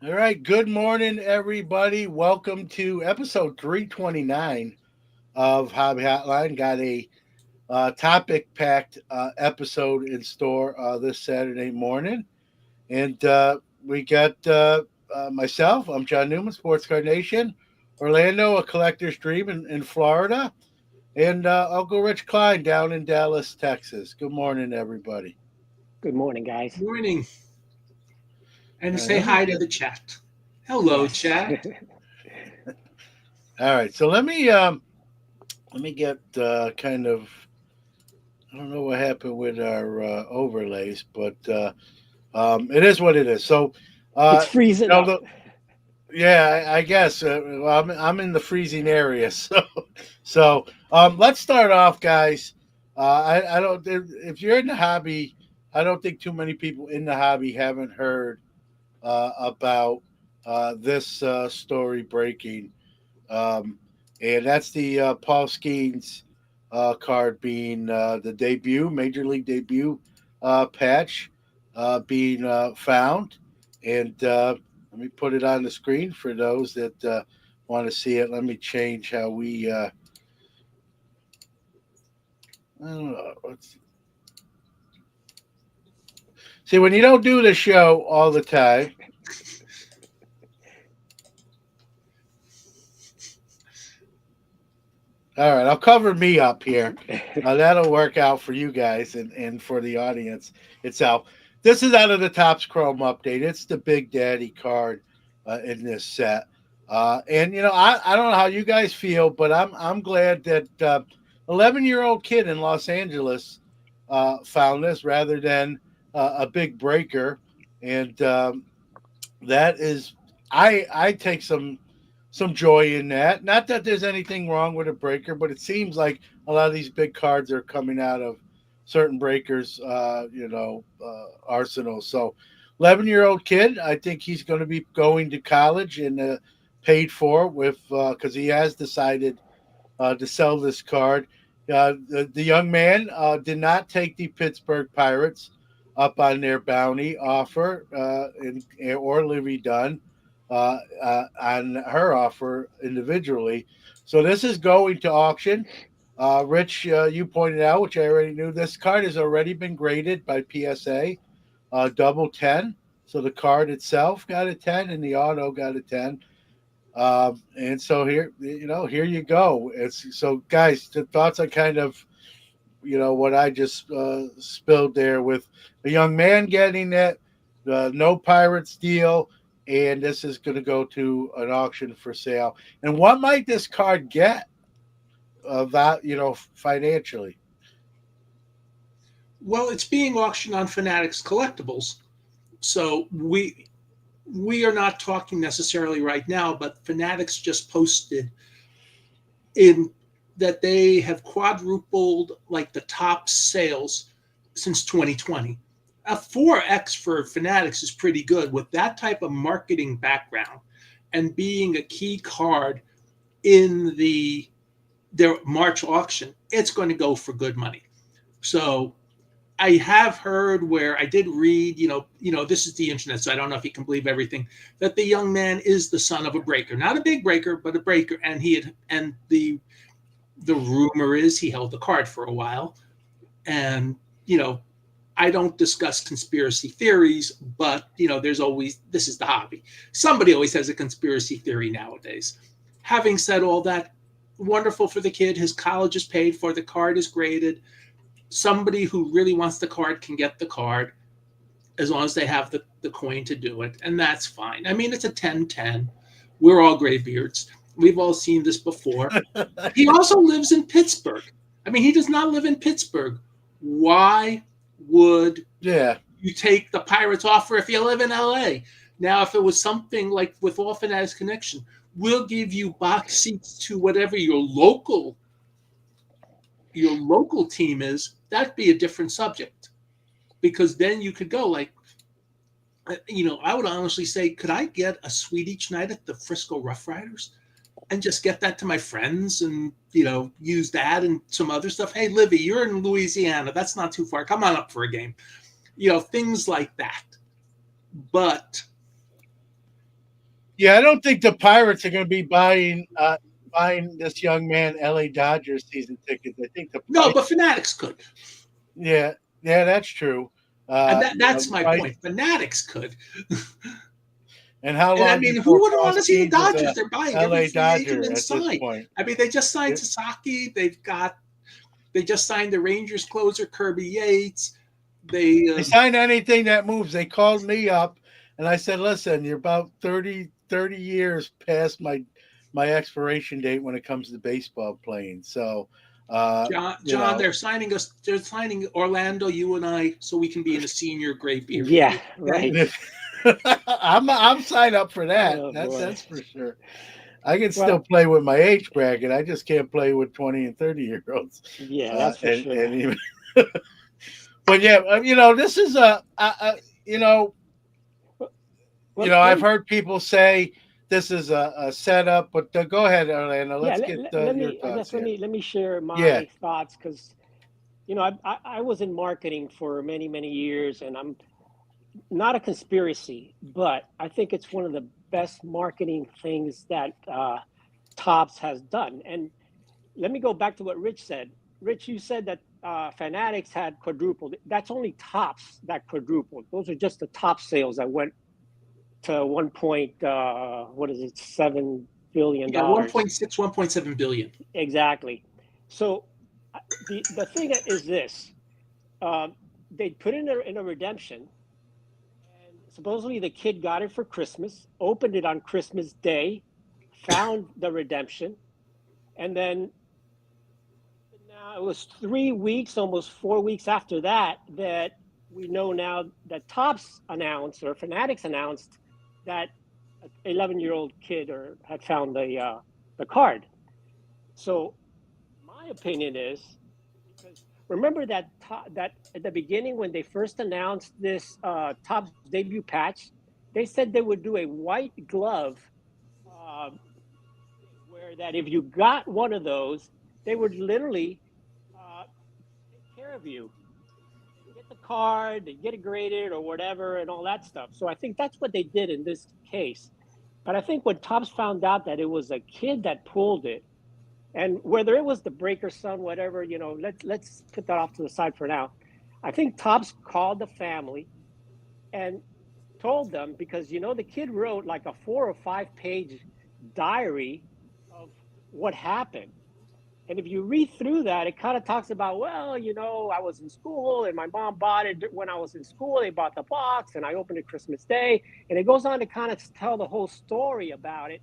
All right. Good morning, everybody. Welcome to episode 329 of Hobby Hotline. Got a topic packed episode in store this Saturday morning. And we got myself. I'm John Newman, Sports Card Nation, Orlando, a collector's dream in Florida, and Uncle Rich Klein down in Dallas, Texas. Good morning, everybody. Good morning, guys. Morning. And All right, say let me hi to get. the chat. Hello, Yes. chat. All right, so let me get kind of. I don't know what happened with our overlays, but it is what it is. So, It's uh, freezing up. yeah, I guess well, I'm in the freezing area, let's start off, guys. I don't if you're in the hobby, I don't think too many people in the hobby haven't heard about this story breaking, um, and that's the Paul Skenes card being the debut, major league debut patch being found. And let me put it on the screen for those that want to see it. Let me change how we. I don't know. See, when you don't do the show all the time. All right, I'll cover me up here. That'll work out for you guys and for the audience itself. This is out of the Topps Chrome update. It's the Big Daddy card in this set. And I don't know how you guys feel, but I'm glad that 11-year-old kid in Los Angeles found this rather than a big breaker, and that is I take some joy in that. Not that there's anything wrong with a breaker, but it seems like a lot of these big cards are coming out of certain breakers, arsenals. So, 11-year-old kid, I think he's going to be going to college and paid for with because he has decided to sell this card. The young man did not take the Pittsburgh Pirates up on their bounty offer, or Livy Dunn on her offer individually. So this is going to auction. Rich, you pointed out, which I already knew, this card has already been graded by PSA, double 10. So the card itself got a 10 and the auto got a 10. And so here you go. It's so guys, the thoughts on kind of, what I just spilled there with the young man getting it, the no Pirates deal, and this is going to go to an auction for sale. And what might this card get that financially? Well, it's being auctioned on Fanatics Collectibles. So we are not talking necessarily right now, but Fanatics just posted in that they have quadrupled like the top sales since 2020. A 4x for Fanatics is pretty good with that type of marketing background and being a key card in their March auction. It's going to go for good money. So I have heard where I did read, this is the internet, so I don't know if you can believe everything, that the young man is the son of a breaker, not a big breaker, but a breaker, and the rumor is he held the card for a while, and I don't discuss conspiracy theories, but there's always, this is the hobby. Somebody always has a conspiracy theory nowadays. Having said all that, wonderful for the kid. His college is paid for. The card is graded. Somebody who really wants the card can get the card as long as they have the coin to do it. And that's fine. I mean, it's a 10-10. We're all graybeards. We've all seen this before. He also lives in Pittsburgh. I mean, he does not live in Pittsburgh. Why would Yeah. you take the Pirates offer if you live in LA? Now, if it was something like with All Fanatics Connection, we'll give you box seats to whatever your local team is, that'd be a different subject. Because then you could go like, I would honestly say, could I get a suite each night at the Frisco Rough Riders and just get that to my friends and, use that and some other stuff? Hey, Livy, you're in Louisiana. That's not too far. Come on up for a game. Things like that. But Yeah, I don't think the Pirates are going to be buying this young man LA Dodgers season tickets. I think the No, price. but Fanatics could. Yeah, yeah, that's true. And The that's my price. point. Fanatics could. And how And I long mean, before who wouldn't want Frost to see the needs is Dodgers? a They're buying every LA free agent Dodger in at this sight. point? I mean, they just signed Yeah. Sasaki. They just signed the Rangers closer Kirby Yates. They They sign anything that moves. They called me up and I said, listen, you're about 30 years past my expiration date when it comes to baseball playing. So, you John, know, they're signing us. They're signing Orlando, you and I, so we can be in a senior gray period. Yeah, Okay? right. I'm signed up for that. Oh boy. That's for sure. I can still Well, play with my age bracket. I just can't play with 20 and 30-year-olds. yeah, that's for And sure. even, but yeah, this is you know, Well, well, I've heard people say this is a setup, but go ahead, Orlando. yeah. Let's get Let your me. I thoughts guess here. let me share Yeah, my thoughts because I was in marketing for many years, and I'm not a conspiracy, but I think it's one of the best marketing things that Tops has done. And let me go back to what Rich said. Rich, you said that Fanatics had quadrupled. That's only Tops that quadrupled. Those are just the top sales that went to 1 point, what is it, $7 billion. Yeah, 1.6, 1.7 billion. Exactly. So the thing is this: they put in a redemption, and supposedly the kid got it for Christmas, opened it on Christmas Day, found the redemption, and then now it was 3 weeks, almost 4 weeks after that, that we know now that Tops announced or Fanatics announced that an 11-year-old kid or had found the card. So my opinion is because remember that at the beginning when they first announced this Topps debut patch, they said they would do a white glove uh, where that if you got one of those, they would literally take care of you. They'd get the card, they'd get it graded or whatever, and all that stuff. So I think that's what they did in this case. But I think when Topps found out that it was a kid that pulled it, and whether it was the breaker son, whatever, let's put that off to the side for now. I think Topps called the family and told them because the kid wrote like a 4 or 5 page diary of what happened. And if you read through that, it kind of talks about, well, I was in school and my mom bought it when I was in school. They bought the box and I opened it Christmas Day. And it goes on to kind of tell the whole story about it.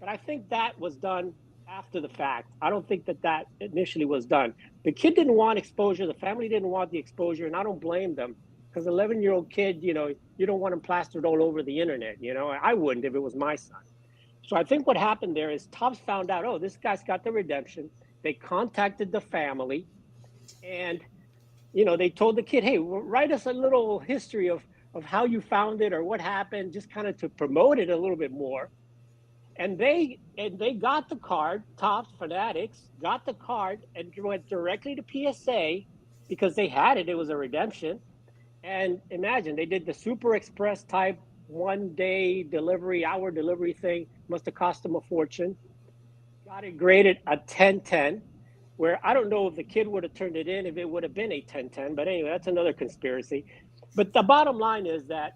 But I think that was done after the fact. I don't think that initially was done. The kid didn't want exposure. The family didn't want the exposure. And I don't blame them because 11-year-old kid, you don't want him plastered all over the internet. I wouldn't if it was my son. So I think what happened there is Topps found out, oh, this guy's got the redemption. They contacted the family and, they told the kid, hey, write us a little history of how you found it or what happened, just kind of to promote it a little bit more. And they got the card, Topps Fanatics got the card and went directly to PSA because they had it. It was a redemption. And imagine they did the super express type 1 day delivery, hour delivery thing, must have cost them a fortune. Got it graded a 10/10, where I don't know if the kid would have turned it in if it would have been a 10/10, but anyway, that's another conspiracy. But the bottom line is that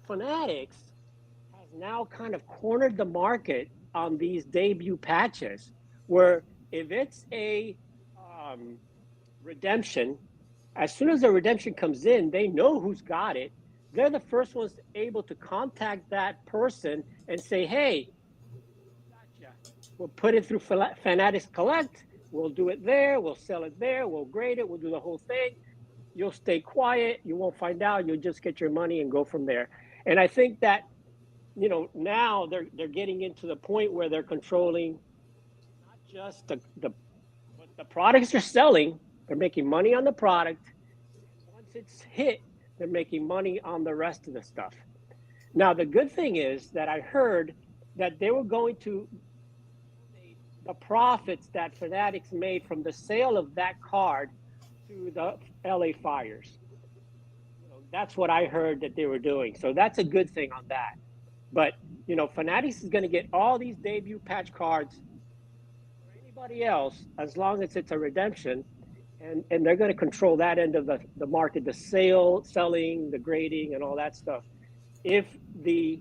Fanatics has now kind of cornered the market on these debut patches, where if it's a redemption, as soon as the redemption comes in, they know who's got it. They're the first ones able to contact that person and say, hey, gotcha. We'll put it through Fanatics Collect. We'll do it there. We'll sell it there. We'll grade it. We'll do the whole thing. You'll stay quiet. You won't find out. You'll just get your money and go from there. And I think that, now they're getting into the point where they're controlling not just what the products are selling. They're making money on the product. And once it's hit, they're making money on the rest of the stuff. Now, the good thing is that I heard that they were going to the profits that Fanatics made from the sale of that card to the LA Fires. That's what I heard that they were doing. So that's a good thing on that. But Fanatics is going to get all these debut patch cards for anybody else as long as it's a redemption, and they're going to control that end of the market, the selling, the grading, and all that stuff. If the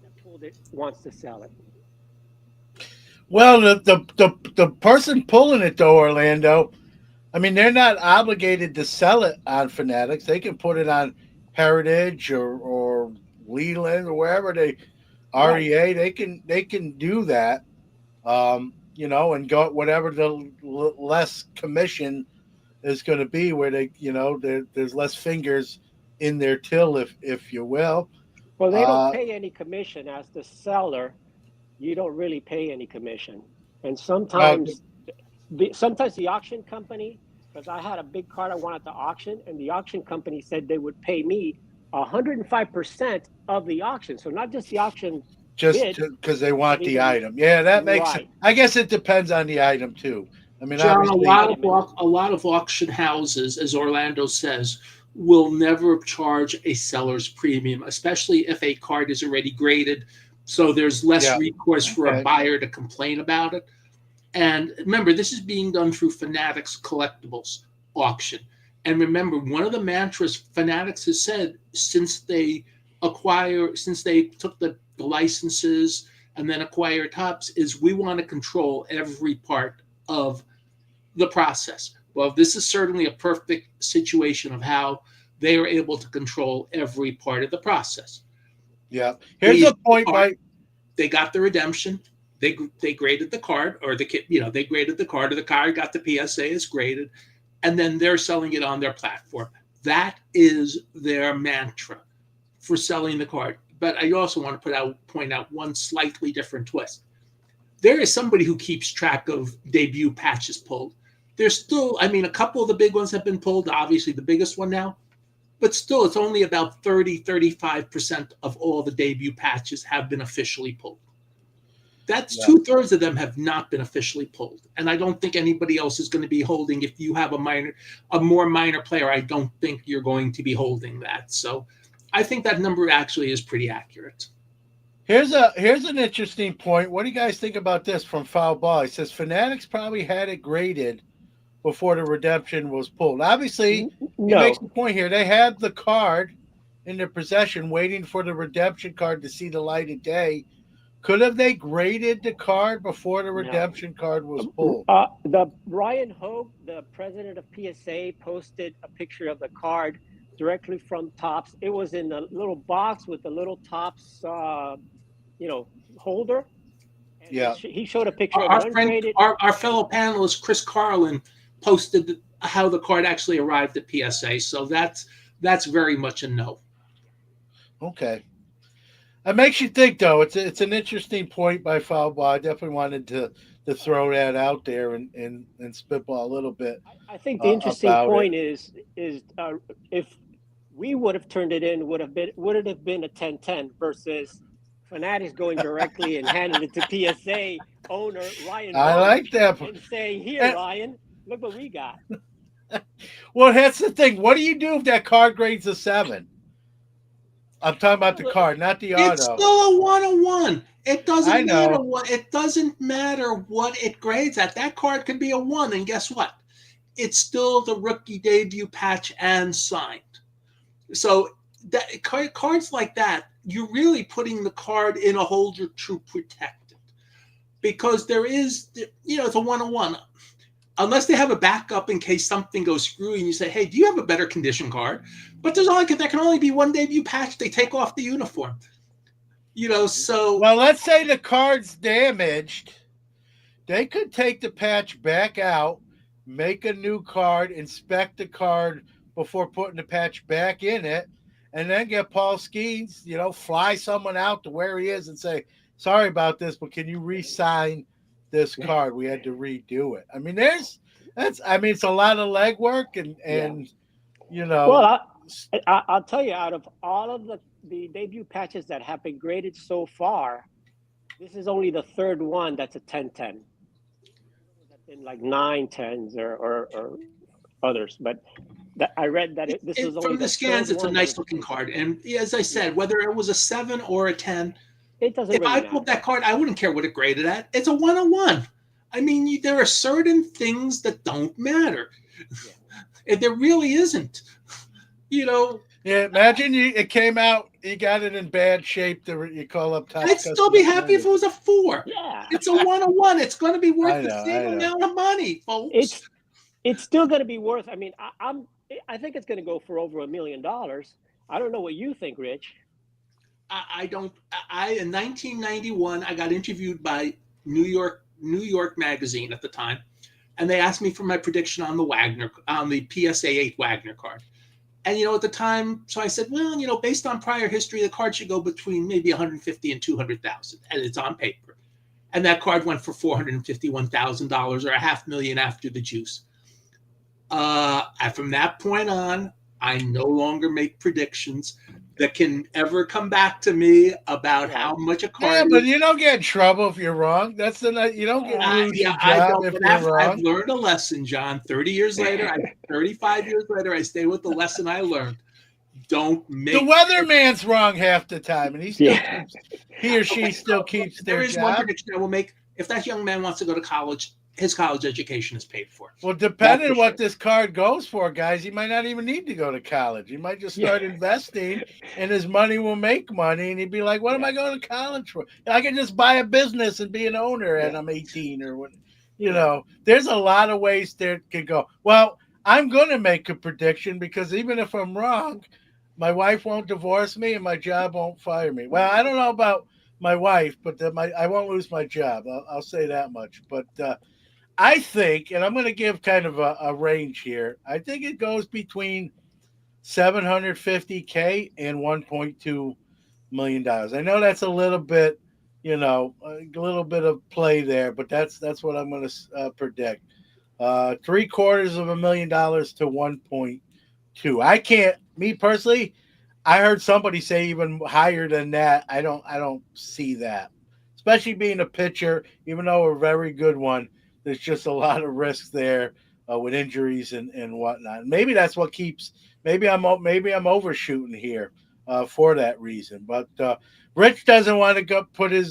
that pulled it wants to sell it. Well, the person pulling it though, Orlando. I mean, they're not obligated to sell it on Fanatics. They can put it on Heritage or Leland or wherever they Right. REA. They can do that. And go whatever the less commission is going to be, where there's less fingers in their till, if you will. Well, they don't Uh, pay any commission as the seller. You don't really pay any commission, and now, sometimes the auction company, because I had a big card I wanted to auction, and the auction company said they would pay me 105% of the auction. So not just the auction just bid, because they but want the even item. Yeah, that makes it. right. I guess it depends on the item too. I mean, John, obviously, a lot of auction houses, as Orlando says, will never charge a seller's premium, especially if a card is already graded. So there's less yeah. recourse for a Okay. buyer to complain about it. And remember, this is being done through Fanatics Collectibles auction. And remember, one of the mantras Fanatics has said since they took the licenses and then acquired Tops is we want to control every part of the process. Well, this is certainly a perfect situation of how they are able to control every part of the process. Yeah. They Here's a issued the point card, by they got the redemption, they graded the card, or they graded the card, or the card got the PSA as graded, and then they're selling it on their platform. That is their mantra for selling the card. But I also want to point out one slightly different twist. There is somebody who keeps track of debut patches pulled. There's still, I mean, a couple of the big ones have been pulled, obviously the biggest one now, but still it's only about 35% of all the debut patches have been officially pulled. That's yeah. 2/3 of them have not been officially pulled. And I don't think anybody else is going to be holding. If you have a more minor player, I don't think you're going to be holding that. So I think that number actually is pretty accurate. Here's an interesting point. What do you guys think about this from Foul Ball? He says Fanatics probably had it graded before the redemption was pulled. Obviously, he makes No, a point here. They had the card in their possession, waiting for the redemption card to see the light of day. Could have they graded the card before the no. redemption card was pulled? The Ryan Hogue, the president of PSA, posted a picture of the card directly from Tops. It was in the little box with the little Tops, holder, and Yeah. he showed a picture of Our it friend, ungraded. our fellow panelist, Chris Carlin, posted how the card actually arrived at PSA. So that's very much a no. Okay. It makes you think, though. It's an interesting point by Foul Ball. I definitely wanted to throw that out there and spitball a little bit I think the interesting about it. point is if we would have turned it in, would it have been a 10-10 versus Fanatics going directly and handing it to PSA owner Ryan I Hogue like that. and saying, "Here, And, Ryan, look what we got." well, that's the thing. What do you do if that card grades a 7? I'm talking about the card, not the It's auto. still a 101. It I doesn't matter know. what it doesn't matter what it grades at. That card could be a 1, and guess what? It's still the rookie debut patch and signed. So that cards like that, you're really putting the card in a holder to protect it, because there is, it's a 101. Unless they have a backup in case something goes screwy and you say, hey, do you have a better condition card? But there can only be one debut patch. They take off the uniform. So Well, let's say the card's damaged. They could take the patch back out, make a new card, inspect the card before putting the patch back in it, and then get Paul Skenes, fly someone out to where he is and say, sorry about this, but can you re-sign this card? We had to redo it. I mean, it's a lot of legwork Yeah. and Well, I'll tell you, out of all of the debut patches that have been graded so far, this is only the third one that's a 10-10. There's been like 9 10s or others, but I read that this is only from the scans. It's a nice looking card, and as I said, whether it was a 7 or a 10, it doesn't. If really I matter. pulled that card, I wouldn't care what it graded at. It's a 101. I mean, there are certain things that don't matter. Yeah. There really isn't. Yeah, imagine it came out, you got it in bad shape. You call up top. I'd still be happy if it was a 4. Yeah, it's a 101. It's going to be worth the same amount of money, folks. It's still going to be worth. I mean, I think it's going to go for over $1 million. I don't know what you think, Rich. In 1991, I got interviewed by New York Magazine at the time, and they asked me for my prediction on the PSA 8 Wagner card. And at the time, so I said, well, based on prior history, the card should go between maybe 150 and 200,000, and it's on paper. And that card went for $451,000 or $500,000 after the juice. From that point on, I no longer make predictions that can ever come back to me about how much a card. Yeah, but you don't get in trouble if you're wrong. That's you don't get lose your job if you're wrong. I've learned a lesson, John. 30 years later, 35 years later, I stay with the lesson I learned. Don't make the weatherman's wrong half the time, and he or she still keeps their job. There is one prediction I will make: if that young man wants to go to college, his college education is paid for. Well, depending on what this card goes for, guys, he might not even need to go to college. He might just start investing, and his money will make money, and he'd be like, what am I going to college for? I can just buy a business and be an owner and I'm 18 or what. There's a lot of ways there could go. Well, I'm going to make a prediction because even if I'm wrong, my wife won't divorce me and my job won't fire me. Well, I don't know about my wife, but I won't lose my job. I'll say that much. But I think, and I'm going to give kind of a range here, I think it goes between $750K and $1.2 million. I know that's a little bit, a little bit of play there, but that's what I'm going to predict. $750,000 to 1.2. I can't, me personally, I heard somebody say even higher than that. I don't see that, especially being a pitcher, even though a very good one. There's just a lot of risk there with injuries and whatnot. Maybe that's what keeps. Maybe I'm overshooting here for that reason. But Rich doesn't want to put a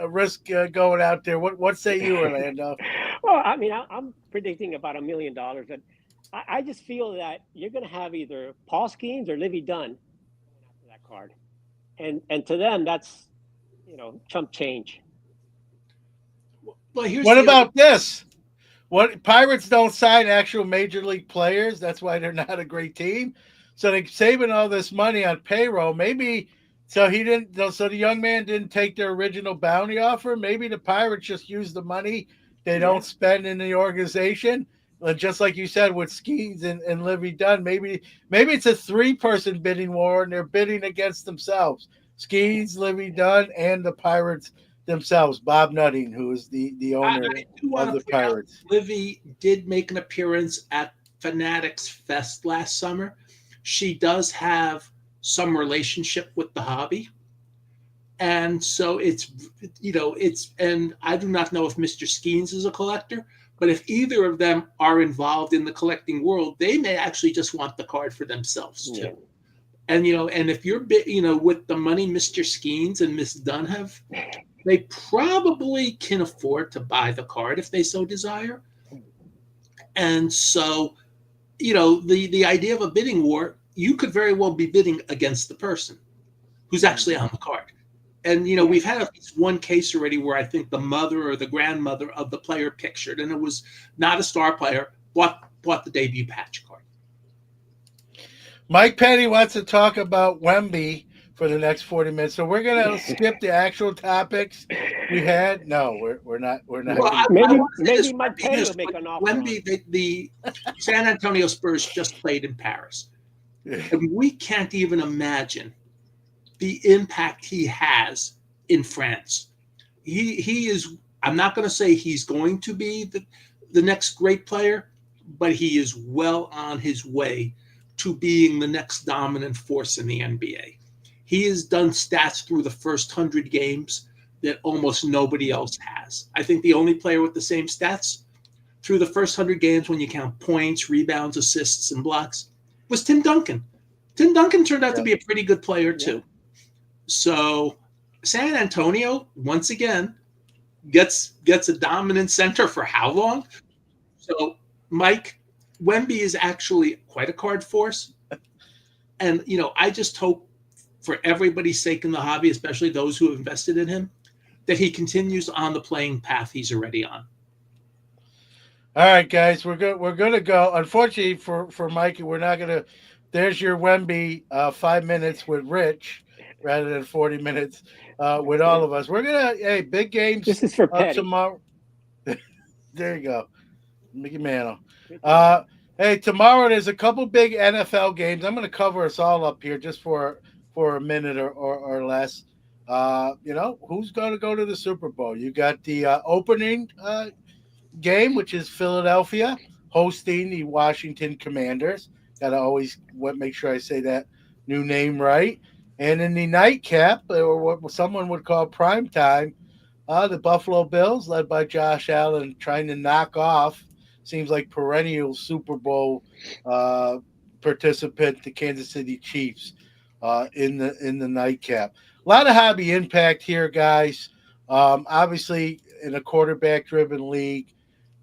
risk going out there. What say you, Orlando? Well, I mean, I'm predicting about $1 million, and I just feel that you're going to have either Paul Skenes or Livy Dunn after that card, and to them that's chump change. Well, what about this? What Pirates don't sign actual major league players? That's why they're not a great team. So they're saving all this money on payroll. Maybe so the young man didn't take their original bounty offer. Maybe the Pirates just use the money they don't spend in the organization. Just like you said with Skenes and Livy Dunn. Maybe it's a 3-person bidding war and they're bidding against themselves. Skenes, Livy Dunn, and the Pirates themselves. Bob Nutting, who is the owner of the Pirates. Livy did make an appearance at Fanatics Fest last summer. She does have some relationship with the hobby. And so and I do not know if Mr. Skenes is a collector, but if either of them are involved in the collecting world, they may actually just want the card for themselves too. Yeah. And, and if you're, with the money Mr. Skenes and Miss Dunn have, they probably can afford to buy the card if they so desire. And so, the idea of a bidding war, you could very well be bidding against the person who's actually on the card. And, we've had at least one case already where I think the mother or the grandmother of the player pictured, and it was not a star player, bought the debut patch card. Mike Penny wants to talk about Wemby for the next 40 minutes. So we're going to skip the actual topics we had. No, we're not. We're not. Well, maybe Mike Penny will make an offer. Wemby, the San Antonio Spurs just played in Paris. And we can't even imagine the impact he has in France. He is, I'm not going to say he's going to be the next great player, but he is well on his way to being the next dominant force in the NBA. He has done stats through the first 100 games that almost nobody else has. I think the only player with the same stats through the first 100 games, when you count points, rebounds, assists, and blocks, was Tim Duncan. Tim Duncan turned out to be a pretty good player too. So San Antonio, once again, gets a dominant center for how long? So Mike, Wemby is actually quite a card force. And, I just hope for everybody's sake in the hobby, especially those who have invested in him, that he continues on the playing path he's already on. All right, guys, we're going to go. Unfortunately for Mikey, we're not going to. There's your Wemby 5 minutes with Rich rather than 40 minutes with all of us. We're going to, big games. This is for Petty. Tomorrow. There you go. Mickey Mantle. Hey, tomorrow there's a couple big NFL games. I'm going to cover us all up here just for a minute or less. Who's going to go to the Super Bowl? You got the opening game, which is Philadelphia hosting the Washington Commanders. Got to always make sure I say that new name right. And in the nightcap, or what someone would call prime time, the Buffalo Bills, led by Josh Allen, trying to knock off, seems like perennial Super Bowl participant, the Kansas City Chiefs, in the nightcap. A lot of hobby impact here, guys. Obviously, in a quarterback-driven league,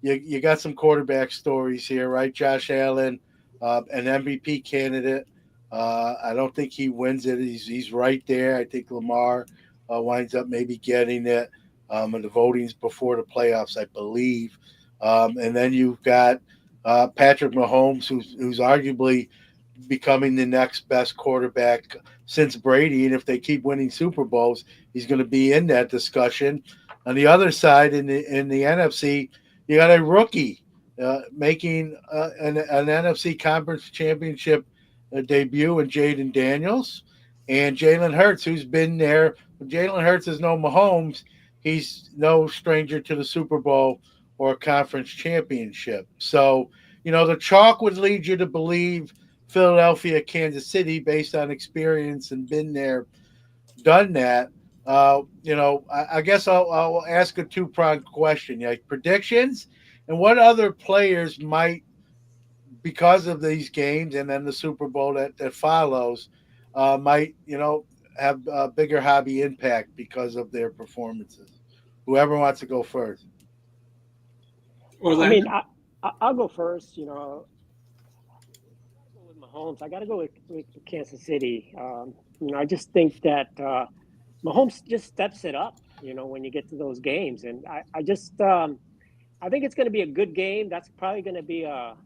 you got some quarterback stories here, right? Josh Allen, an MVP candidate. I don't think he wins it. He's right there. I think Lamar winds up maybe getting it. And the voting's before the playoffs, I believe. And then you've got Patrick Mahomes, who's arguably becoming the next best quarterback since Brady. And if they keep winning Super Bowls, he's going to be in that discussion. On the other side, in the NFC, you got a rookie making an NFC Conference Championship debut in Jaden Daniels, and Jalen Hurts, who's been there. Jalen Hurts is no Mahomes. He's no stranger to the Super Bowl or conference championship. So, the chalk would lead you to believe Philadelphia, Kansas City, based on experience and been there, done that. I guess I'll ask a two-pronged question. Like predictions, and what other players might, because of these games and then the Super Bowl that follows, might have a bigger hobby impact because of their performances. Whoever wants to go first. I mean, I'll go first. With Mahomes, I got to go with Kansas City. I just think that Mahomes just steps it up. When you get to those games, and I think it's going to be a good game. That's probably going to be a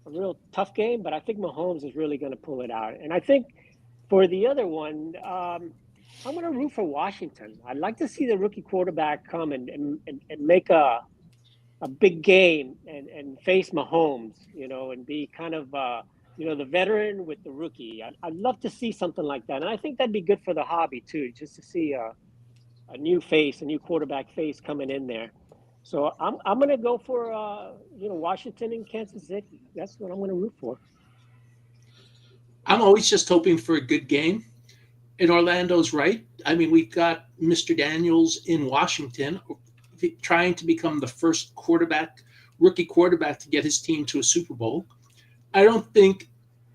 real tough game, but I think Mahomes is really going to pull it out. And I think for the other one, I'm going to root for Washington. I'd like to see the rookie quarterback come and make a big game and face Mahomes, and be kind of, the veteran with the rookie. I'd love to see something like that. And I think that'd be good for the hobby too, just to see a new face, a new quarterback face coming in there. So I'm going to go for, Washington and Kansas City. That's what I'm going to root for. I'm always just hoping for a good game. And Orlando's right. I mean, we've got Mr. Daniels in Washington trying to become the first rookie quarterback to get his team to a Super Bowl. I don't think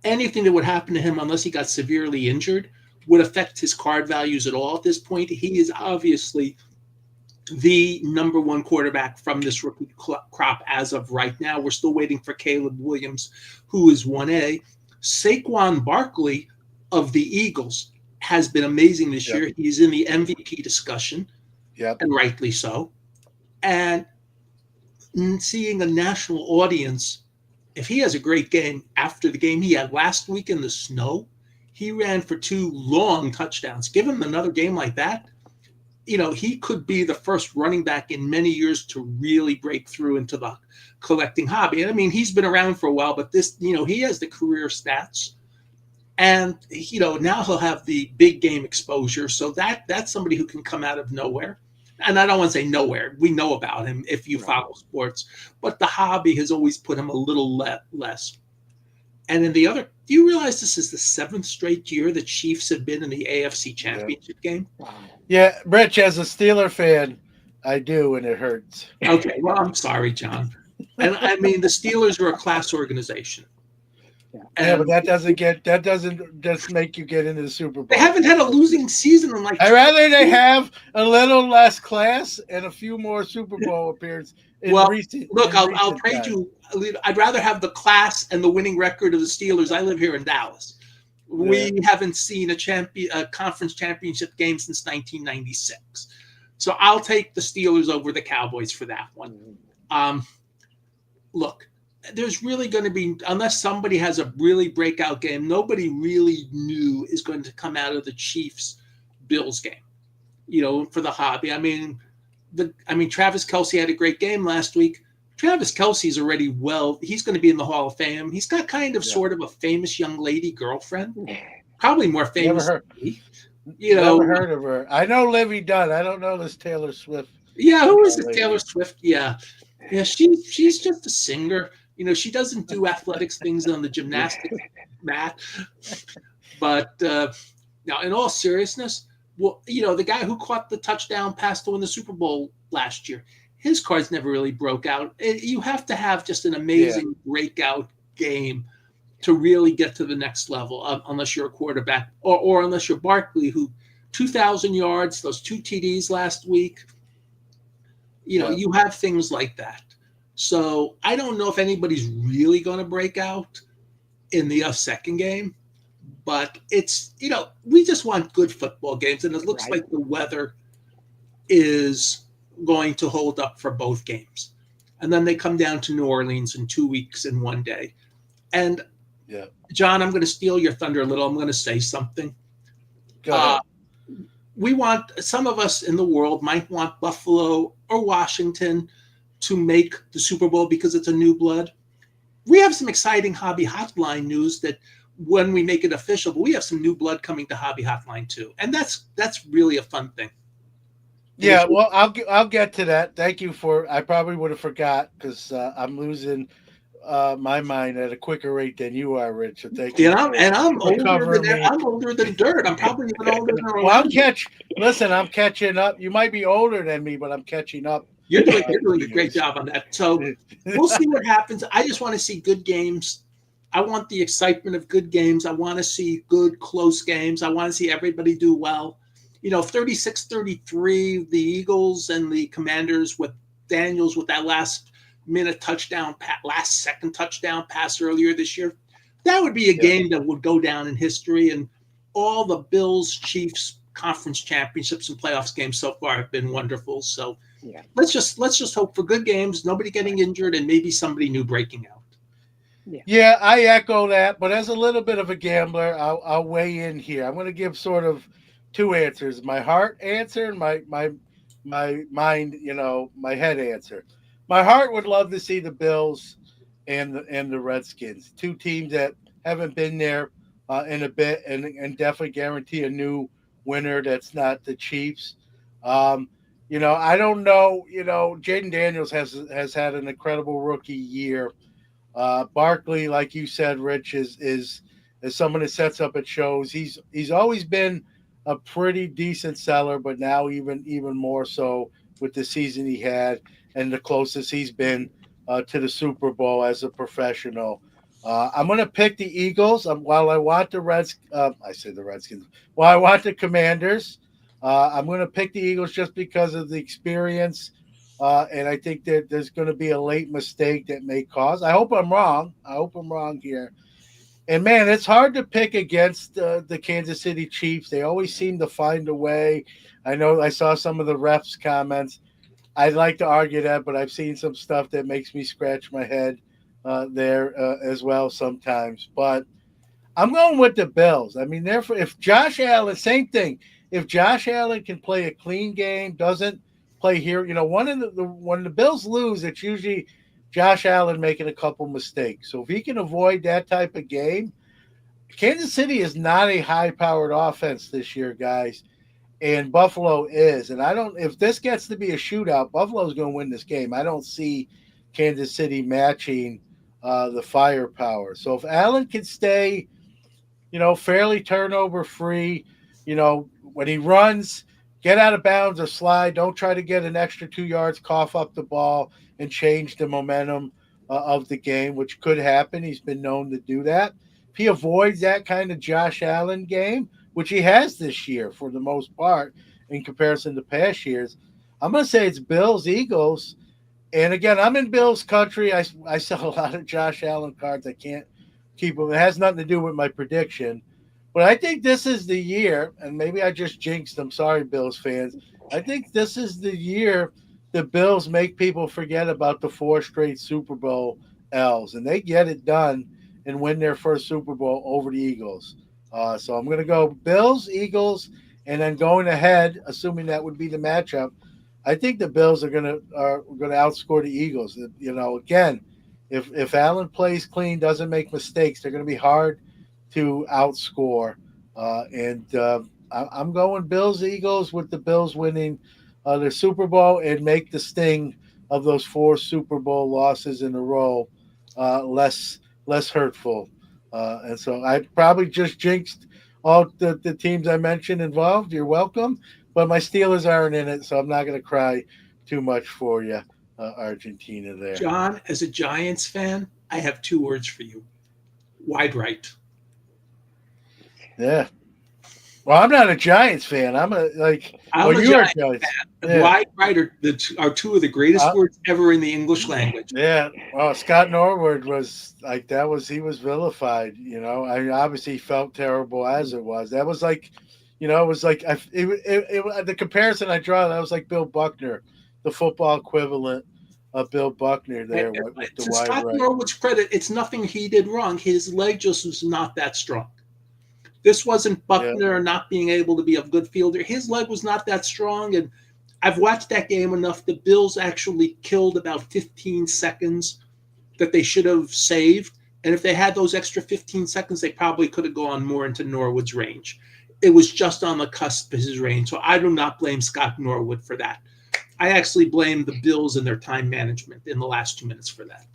anything that would happen to him unless he got severely injured would affect his card values at all at this point. He is obviously the number one quarterback from this rookie crop as of right now. We're still waiting for Caleb Williams, who is 1A. Saquon Barkley of the Eagles has been amazing this year. He's in the MVP discussion, and rightly so. And seeing a national audience, if he has a great game after the game he had last week in the snow, he ran for 2 long touchdowns. Give him another game like that, he could be the first running back in many years to really break through into the collecting hobby. And I mean, he's been around for a while, but this, he has the career stats, and now he'll have the big game exposure. So that's somebody who can come out of nowhere. And I don't want to say nowhere. We know about him if you follow sports, but the hobby has always put him a little less. And in the other, do you realize this is the 7th straight year the Chiefs have been in the AFC Championship game? Wow. Yeah, Rich, as a Steeler fan, I do, and it hurts. Okay, well, I'm sorry, John. And I mean, the Steelers are a class organization. Yeah, but that doesn't just make you get into the Super Bowl. They haven't had a losing season in like. I'd rather they have a little less class and a few more Super Bowl appearances I'll trade you. I'd rather have the class and the winning record of the Steelers. I live here in Dallas. We haven't seen a conference championship game since 1996. So I'll take the Steelers over the Cowboys for that one. Look, there's really going to be, unless somebody has a really breakout game, nobody really new is going to come out of the Chiefs-Bills game, for the hobby. I mean, Travis Kelce had a great game last week. Travis Kelce's already he's going to be in the Hall of Fame. He's got sort of a famous young lady girlfriend, probably more famous than me. Never heard of her. I know Livy Dunn. I don't know this Taylor Swift. Yeah, who is it? Taylor Swift. Yeah, she's just a singer. She doesn't do athletics things on the gymnastics mat. But now, in all seriousness, the guy who caught the touchdown pass to win the Super Bowl last year, his cards never really broke out. You have to have just an amazing breakout game to really get to the next level, unless you're a quarterback or unless you're Barkley, who 2,000 yards, those 2 TDs last week. You have things like that. So I don't know if anybody's really going to break out in the second game, but it's, we just want good football games. And it looks like the weather is going to hold up for both games. And then they come down to New Orleans in 2 weeks and 1 day. And John, I'm going to steal your thunder a little. I'm going to say something. Go ahead. Some of us in the world might want Buffalo or Washington to make the Super Bowl because it's a new blood. We have some exciting Hobby Hotline news that when we make it official, but we have some new blood coming to Hobby Hotline too. And that's really a fun thing. Yeah, well, I'll get to that. Thank you I probably would have forgot because I'm losing my mind at a quicker rate than you are, Rich. So thank you. I'm older than dirt. I'm probably even older than Orlando. Well, I'm catching up. You might be older than me, but I'm catching up. You're doing a great job on that. So we'll see what happens. I just want to see good games. I want the excitement of good games. I want to see good, close games. I want to see everybody do well. 36-33, the Eagles and the Commanders with Daniels with that last second touchdown pass earlier this year. That would be a game that would go down in history. And all the Bills, Chiefs conference championships and playoffs games so far have been wonderful. So let's just hope for good games, nobody getting injured, and maybe somebody new breaking out. Yeah, I echo that. But as a little bit of a gambler, I'll weigh in here. I'm going to give sort of 2 answers: my heart answer and my mind, my head answer. My heart would love to see the Bills and the Redskins, 2 teams that haven't been there in a bit, and definitely guarantee a new winner that's not the Chiefs. I don't know. Jaden Daniels has had an incredible rookie year. Barkley, like you said, Rich, is someone that sets up at shows. He's always been a pretty decent seller, but now even more so with the season he had and the closest he's been to the Super Bowl as a professional. I'm going to pick the Eagles. While I want the Redskins. While I want the Commanders, I'm going to pick the Eagles just because of the experience. And I think that there's going to be a late mistake that may cause. I hope I'm wrong. Here. And, man, it's hard to pick against the Kansas City Chiefs. They always seem to find a way. I know I saw some of the refs' comments. I'd like to argue that, but I've seen some stuff that makes me scratch my head there as well sometimes. But I'm going with the Bills. I mean, therefore, if Josh Allen, same thing. If Josh Allen can play a clean game, doesn't play here, when the Bills lose, it's usually Josh Allen making a couple mistakes. So if he can avoid that type of game, Kansas City is not a high-powered offense this year, guys, and Buffalo is. And if this gets to be a shootout, Buffalo's going to win this game. I don't see Kansas City matching the firepower. So if Allen can stay, fairly turnover-free, when he runs, get out of bounds or slide. Don't try to get an extra 2 yards, cough up the ball, and change the momentum of the game, which could happen. He's been known to do that. If he avoids that kind of Josh Allen game, which he has this year for the most part in comparison to past years, I'm going to say it's Bills, Eagles. And again, I'm in Bills country. I sell a lot of Josh Allen cards. I can't keep them. It has nothing to do with my prediction. But I think this is the year, and maybe I just jinxed them. Sorry, Bills fans. I think this is the year the Bills make people forget about the 4 straight Super Bowl L's, and they get it done and win their first Super Bowl over the Eagles. So I'm going to go Bills, Eagles, and then going ahead, assuming that would be the matchup, I think the Bills are going to outscore the Eagles. You know, again, if Allen plays clean, doesn't make mistakes, they're going to be hard to outscore. I'm going Bills, Eagles, with the Bills winning their Super Bowl and make the sting of those 4 Super Bowl losses in a row less hurtful. And so I probably just jinxed all the teams I mentioned involved. You're welcome. But my Steelers aren't in it, so I'm not going to cry too much for you, Argentina there. John, as a Giants fan, I have 2 words for you. Wide right. Yeah. Well, I'm not a Giants fan. I'm a Giants fan. Yeah. Wide right are 2 of the greatest words ever in the English language. Yeah. Well, Scott Norwood was like that. He was vilified. You know, I obviously felt terrible as it was. That was like, you know, it was like the comparison I draw. That was like Bill Buckner, the football equivalent of Bill Buckner there with the wide Scott right. Norwood's credit, it's nothing he did wrong. His leg just was not that strong. This wasn't Buckner not being able to be a good fielder. His leg was not that strong, and I've watched that game enough. The Bills actually killed about 15 seconds that they should have saved, and if they had those extra 15 seconds, they probably could have gone more into Norwood's range. It was just on the cusp of his range, so I do not blame Scott Norwood for that. I actually blame the Bills and their time management in the last 2 minutes for that.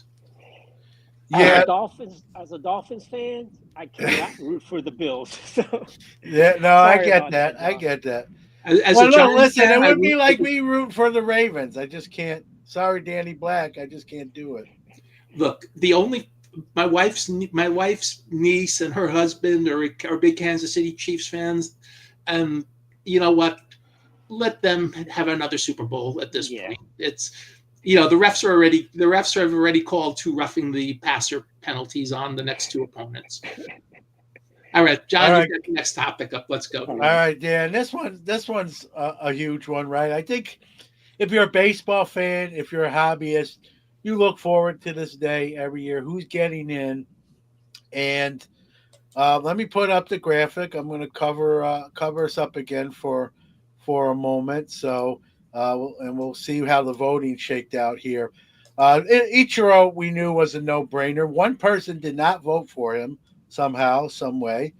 Yeah, as a Dolphins fan, I cannot root for the Bills. So, yeah, no, I get that. I get that. Listen, it would be like me rooting for the Ravens. I just can't. Sorry, Danny Black. I just can't do it. Look, my wife's niece and her husband are big Kansas City Chiefs fans, and you know what? Let them have another Super Bowl at this point. It's. You know, the refs have already called 2 roughing the passer penalties on the next 2 opponents. All right, John, you get the next topic up. Let's go. All right, Dan. This one's a huge one, right? I think if you're a baseball fan, if you're a hobbyist, you look forward to this day every year. Who's getting in? And let me put up the graphic. I'm going to cover us up again for a moment. So. And we'll see how the voting shaked out here. Ichiro, we knew, was a no-brainer. One person did not vote for him somehow, some way.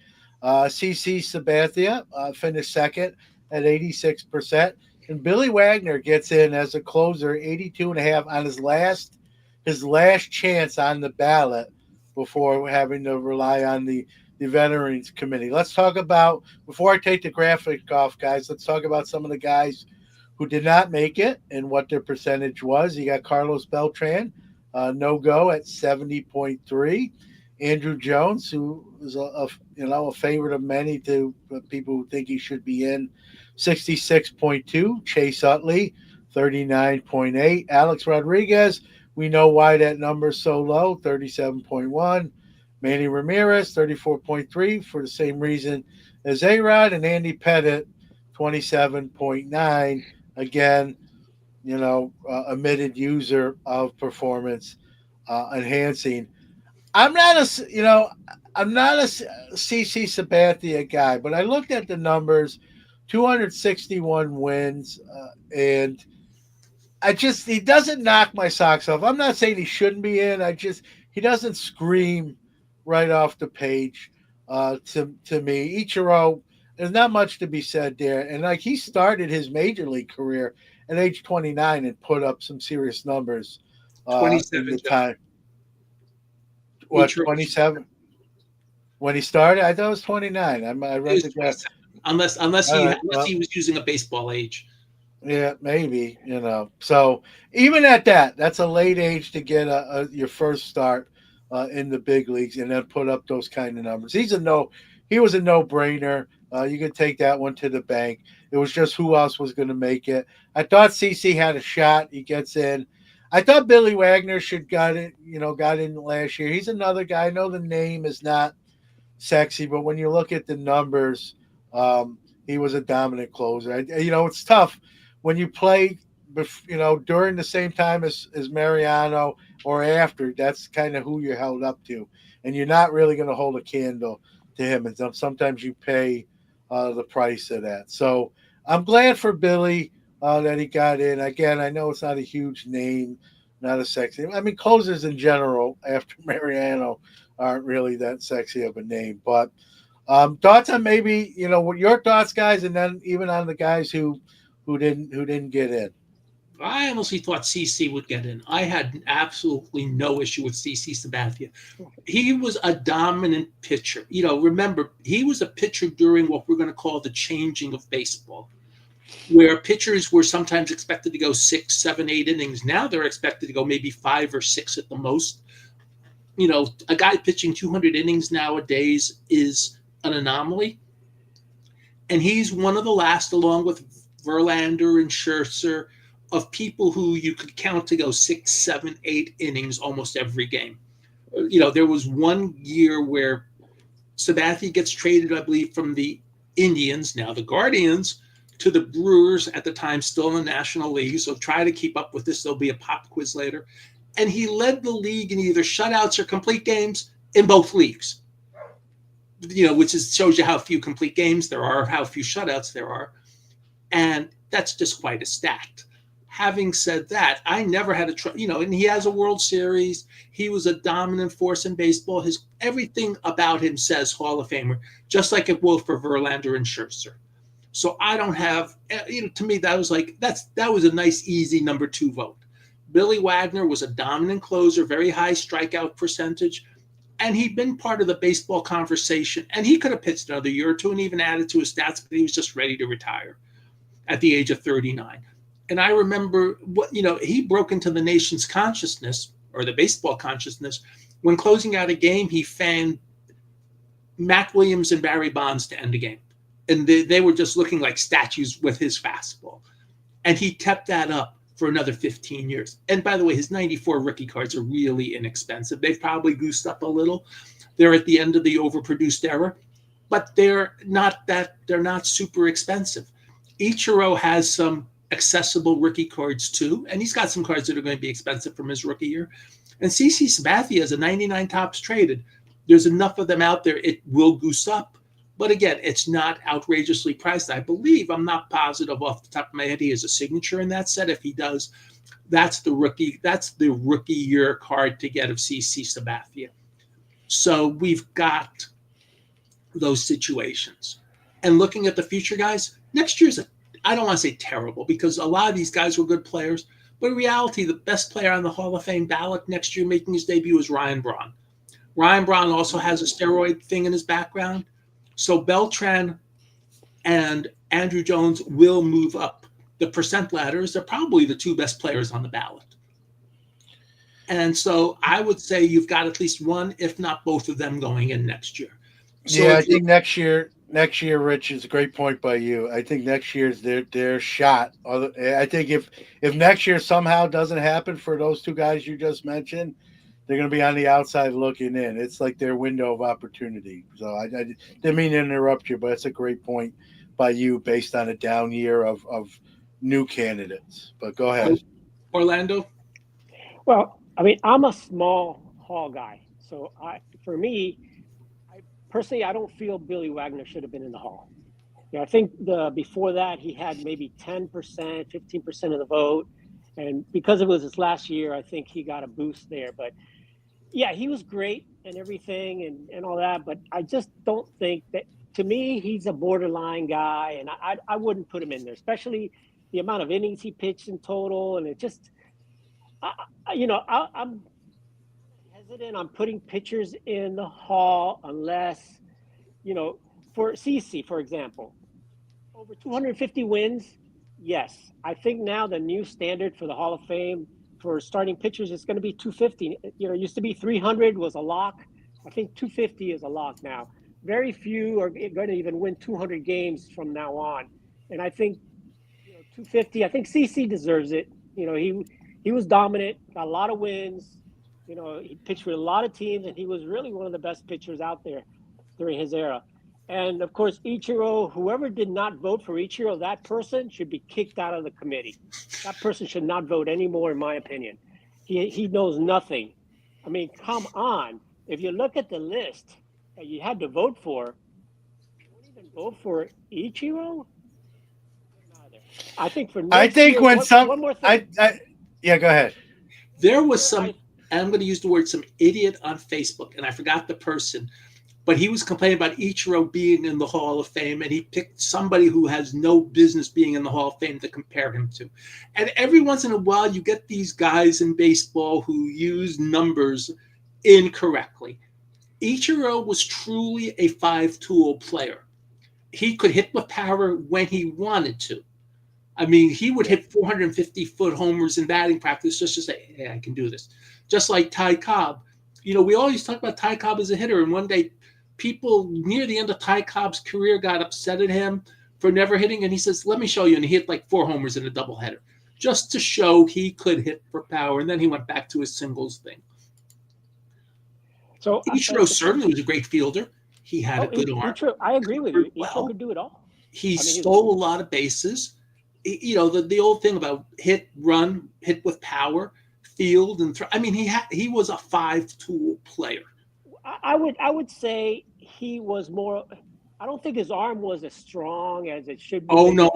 CC Sabathia finished second at 86%. And Billy Wagner gets in as a closer, 82.5 on his last chance on the ballot before having to rely on the Veterans Committee. Let's talk about, before I take the graphic off, guys, let's talk about some of the guys who did not make it and what their percentage was. You got Carlos Beltran, no-go at 70.3. Andrew Jones, who is a favorite of many to people who think he should be in, 66.2. Chase Utley, 39.8. Alex Rodriguez, we know why that number is so low, 37.1. Manny Ramirez, 34.3 for the same reason as A-Rod. And Andy Pettit, 27.9. Again, admitted user of performance enhancing. I'm not a CC Sabathia guy, but I looked at the numbers, 261 wins, and he doesn't knock my socks off. I'm not saying he shouldn't be in. He doesn't scream right off the page to me. Ichiro, there's not much to be said there. And he started his major league career at age 29 and put up some serious numbers 27 in the time. What, 27? When he started? I thought it was 29. I read the graph. Unless he was using a baseball age. Yeah, maybe, So even at that, that's a late age to get your first start in the big leagues and then put up those kind of numbers. He was a no brainer. You could take that one to the bank. It was just who else was going to make it. I thought CC had a shot. He gets in. I thought Billy Wagner should got in last year. He's another guy. I know the name is not sexy, but when you look at the numbers, he was a dominant closer. It's tough when you play, during the same time as Mariano or after. That's kind of who you're held up to, and you're not really going to hold a candle to him. And sometimes you pay the price of that. So I'm glad for Billy that he got in. Again, I know it's not a huge name, not a sexy. I mean, closers in general after Mariano aren't really that sexy of a name. But thoughts on maybe what your thoughts, guys, and then even on the guys who didn't get in. I honestly thought CC would get in. I had absolutely no issue with CC Sabathia. He was a dominant pitcher. Remember, he was a pitcher during what we're going to call the changing of baseball, where pitchers were sometimes expected to go 6, 7, 8 innings. Now they're expected to go maybe 5 or 6 at the most. A guy pitching 200 innings nowadays is an anomaly. And he's one of the last, along with Verlander and Scherzer, of people who you could count to go 6, 7, 8 innings almost every game. There was one year where Sabathia gets traded, I believe, from the Indians, now the Guardians, to the Brewers, at the time still in the National League. So try to keep up with this. There'll be a pop quiz later. And he led the league in either shutouts or complete games in both leagues. Which shows you how few complete games there are, how few shutouts there are. And that's just quite a stat. Having said that, I never had and he has a World Series. He was a dominant force in baseball. Everything about him says Hall of Famer, just like it will for Verlander and Scherzer. So I don't have, to me, that was a nice, easy number 2 vote. Billy Wagner was a dominant closer, very high strikeout percentage, and he'd been part of the baseball conversation, and he could have pitched another year or two and even added to his stats, but he was just ready to retire at the age of 39. And I remember he broke into the nation's consciousness, or the baseball consciousness, when closing out a game, he fanned Matt Williams and Barry Bonds to end the game. And they were just looking like statues with his fastball. And he kept that up for another 15 years. And by the way, his 94 rookie cards are really inexpensive. They've probably goosed up a little. They're at the end of the overproduced era, but they're not super expensive. Ichiro has some accessible rookie cards too, and he's got some cards that are going to be expensive from his rookie year. And CC Sabathia is a 99 tops traded. There's enough of them out there. It will goose up. But again, it's not outrageously priced. I believe, I'm not positive off the top of my head, he has a signature in that set. If he does, that's the rookie year card to get of CC Sabathia. So we've got those situations. And looking at the future guys, next year's I don't want to say terrible, because a lot of these guys were good players. But in reality, the best player on the Hall of Fame ballot next year making his debut is Ryan Braun. Ryan Braun also has a steroid thing in his background. So Beltran and Andrew Jones will move up the percent ladders. They're probably the 2 best players on the ballot. And so I would say you've got at least one, if not both of them, going in next year. So I think next year, Rich, is a great point by you. I think next year's their shot. I think if next year somehow doesn't happen for those 2 guys you just mentioned, they're going to be on the outside looking in. It's like their window of opportunity. So I didn't mean to interrupt you, but it's a great point by you based on a down year of new candidates. But go ahead. Orlando? Well, I mean, I'm a small hall guy. So for me, personally, I don't feel Billy Wagner should have been in the hall. I think before that, he had maybe 10%, 15% of the vote. And because it was his last year, I think he got a boost there. But yeah, he was great and everything and all that. But I just don't think that, to me, he's a borderline guy. And I wouldn't put him in there, especially the amount of innings he pitched in total. And it just, I'm hesitant on putting pitchers in the hall unless, for CC, for example, over 250 wins. Yes, I think now the new standard for the Hall of Fame for starting pitchers is going to be 250. You know, it used to be 300 was a lock. I think 250 is a lock now. Very few are going to even win 200 games from now on. And I think, 250. I think CC deserves it. He was dominant, got a lot of wins. He pitched with a lot of teams, and he was really one of the best pitchers out there during his era. And of course, Ichiro, whoever did not vote for Ichiro, that person should be kicked out of the committee. That person should not vote anymore, in my opinion. He knows nothing. I mean, come on. If you look at the list that you had to vote for, you won't even vote for Ichiro? I think for I next think year, when some, one more thing. Yeah, go ahead. There was some, and I'm going to use the word some idiot on Facebook, and I forgot the person, but he was complaining about Ichiro being in the Hall of Fame, and he picked somebody who has no business being in the Hall of Fame to compare him to. And every once in a while, you get these guys in baseball who use numbers incorrectly. Ichiro was truly a five-tool player. He could hit with power when he wanted to. I mean, he would hit 450-foot homers in batting practice just to say, "Yeah, I can do this." Just like Ty Cobb. We always talk about Ty Cobb as a hitter, and one day people near the end of Ty Cobb's career got upset at him for never hitting, and he says, "Let me show you." And he hit like 4 homers in a doubleheader just to show he could hit for power, and then he went back to his singles thing. So Ichiro certainly was a great fielder. He had a good arm. I agree with you. Ichiro could do it all. He stole a lot of bases. The old thing about hit, run, hit with power, field, and throw. I mean, he was a five-tool player. I would say he was more. I don't think his arm was as strong as it should be. Oh no!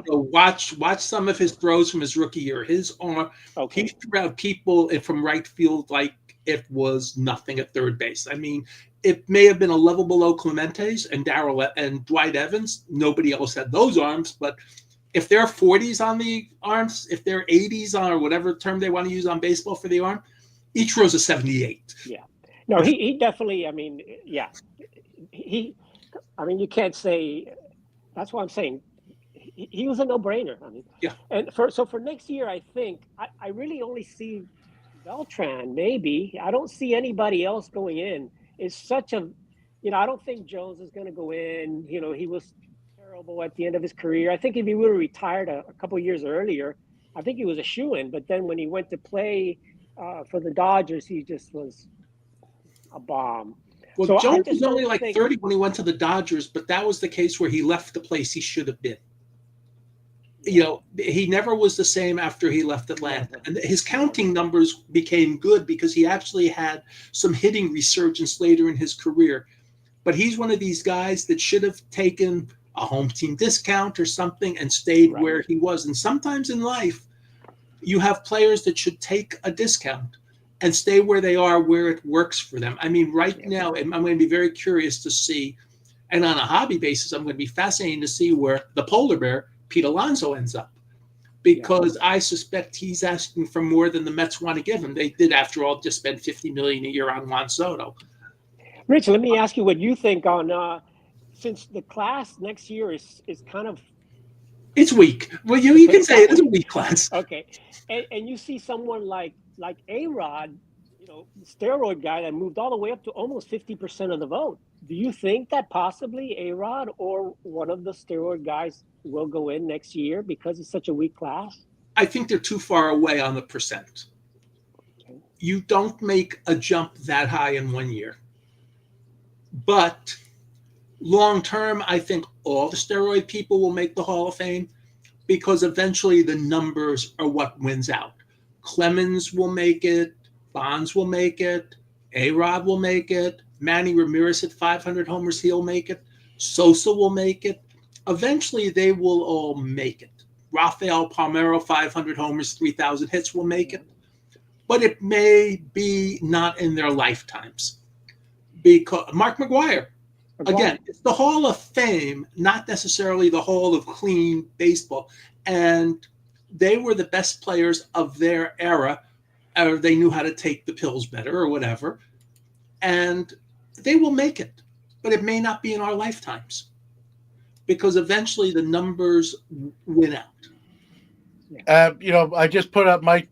Watch some of his throws from his rookie year. His arm, he threw out people from right field like it was nothing at third base. I mean, it may have been a level below Clemente's and Darryl and Dwight Evans. Nobody else had those arms, but if there are 40s on the arms, if there are 80s on, or whatever term they want to use on baseball for the arm, Ichiro's a 78. Yeah. No, he definitely, I mean, yeah. You can't say, that's why I'm saying he was a no-brainer. I mean, yeah. And for next year, I think, I really only see Beltran, maybe. I don't see anybody else going in. It's such a, I don't think Jones is going to go in. He was terrible at the end of his career. I think if he would have retired a couple of years earlier, I think he was a shoo-in. But then when he went to play for the Dodgers, he just was a bomb. Well, so Jones was only like 30 when he went to the Dodgers, but that was the case where he left the place he should have been. He never was the same after he left Atlanta. And his counting numbers became good because he actually had some hitting resurgence later in his career. But he's one of these guys that should have taken a home team discount or something and stayed where he was. And sometimes in life, you have players that should take a discount and stay where they are, where it works for them. I mean, now, I'm going to be very curious to see, and on a hobby basis, I'm going to be fascinated to see where the polar bear, Pete Alonso, ends up. Because I suspect he's asking for more than the Mets want to give him. They did, after all, just spend $50 million a year on Juan Soto. Rich, let me ask you what you think on, since the class next year is kind of... It's weak. Well, you can say it is a weak class. Okay. And you see someone like A-Rod, steroid guy that moved all the way up to almost 50% of the vote. Do you think that possibly A-Rod or one of the steroid guys will go in next year because it's such a weak class? I think they're too far away on the percent. Okay. You don't make a jump that high in 1 year. But long term, I think all the steroid people will make the Hall of Fame because eventually the numbers are what wins out. Clemens will make it. Bonds will make it. A-Rod will make it. Manny Ramirez at 500 homers, he'll make it. Sosa will make it. Eventually, they will all make it. Rafael Palmeiro, 500 homers, 3,000 hits will make it. But it may be not in their lifetimes. Because Mark McGwire, again, it's the Hall of Fame, not necessarily the Hall of Clean Baseball. And they were the best players of their era, or they knew how to take the pills better or whatever. And they will make it, but it may not be in our lifetimes because eventually the numbers win out. I just put up Mike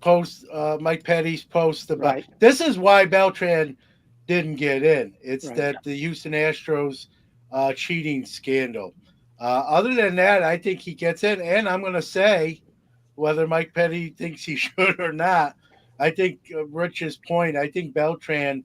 Petty's post about Right. this is why Beltran didn't get in. It's Right. that the Houston Astros cheating scandal. Other than that, I think he gets in, and I'm going to say whether Mike Petty thinks he should or not. I think Rich's point. I think Beltran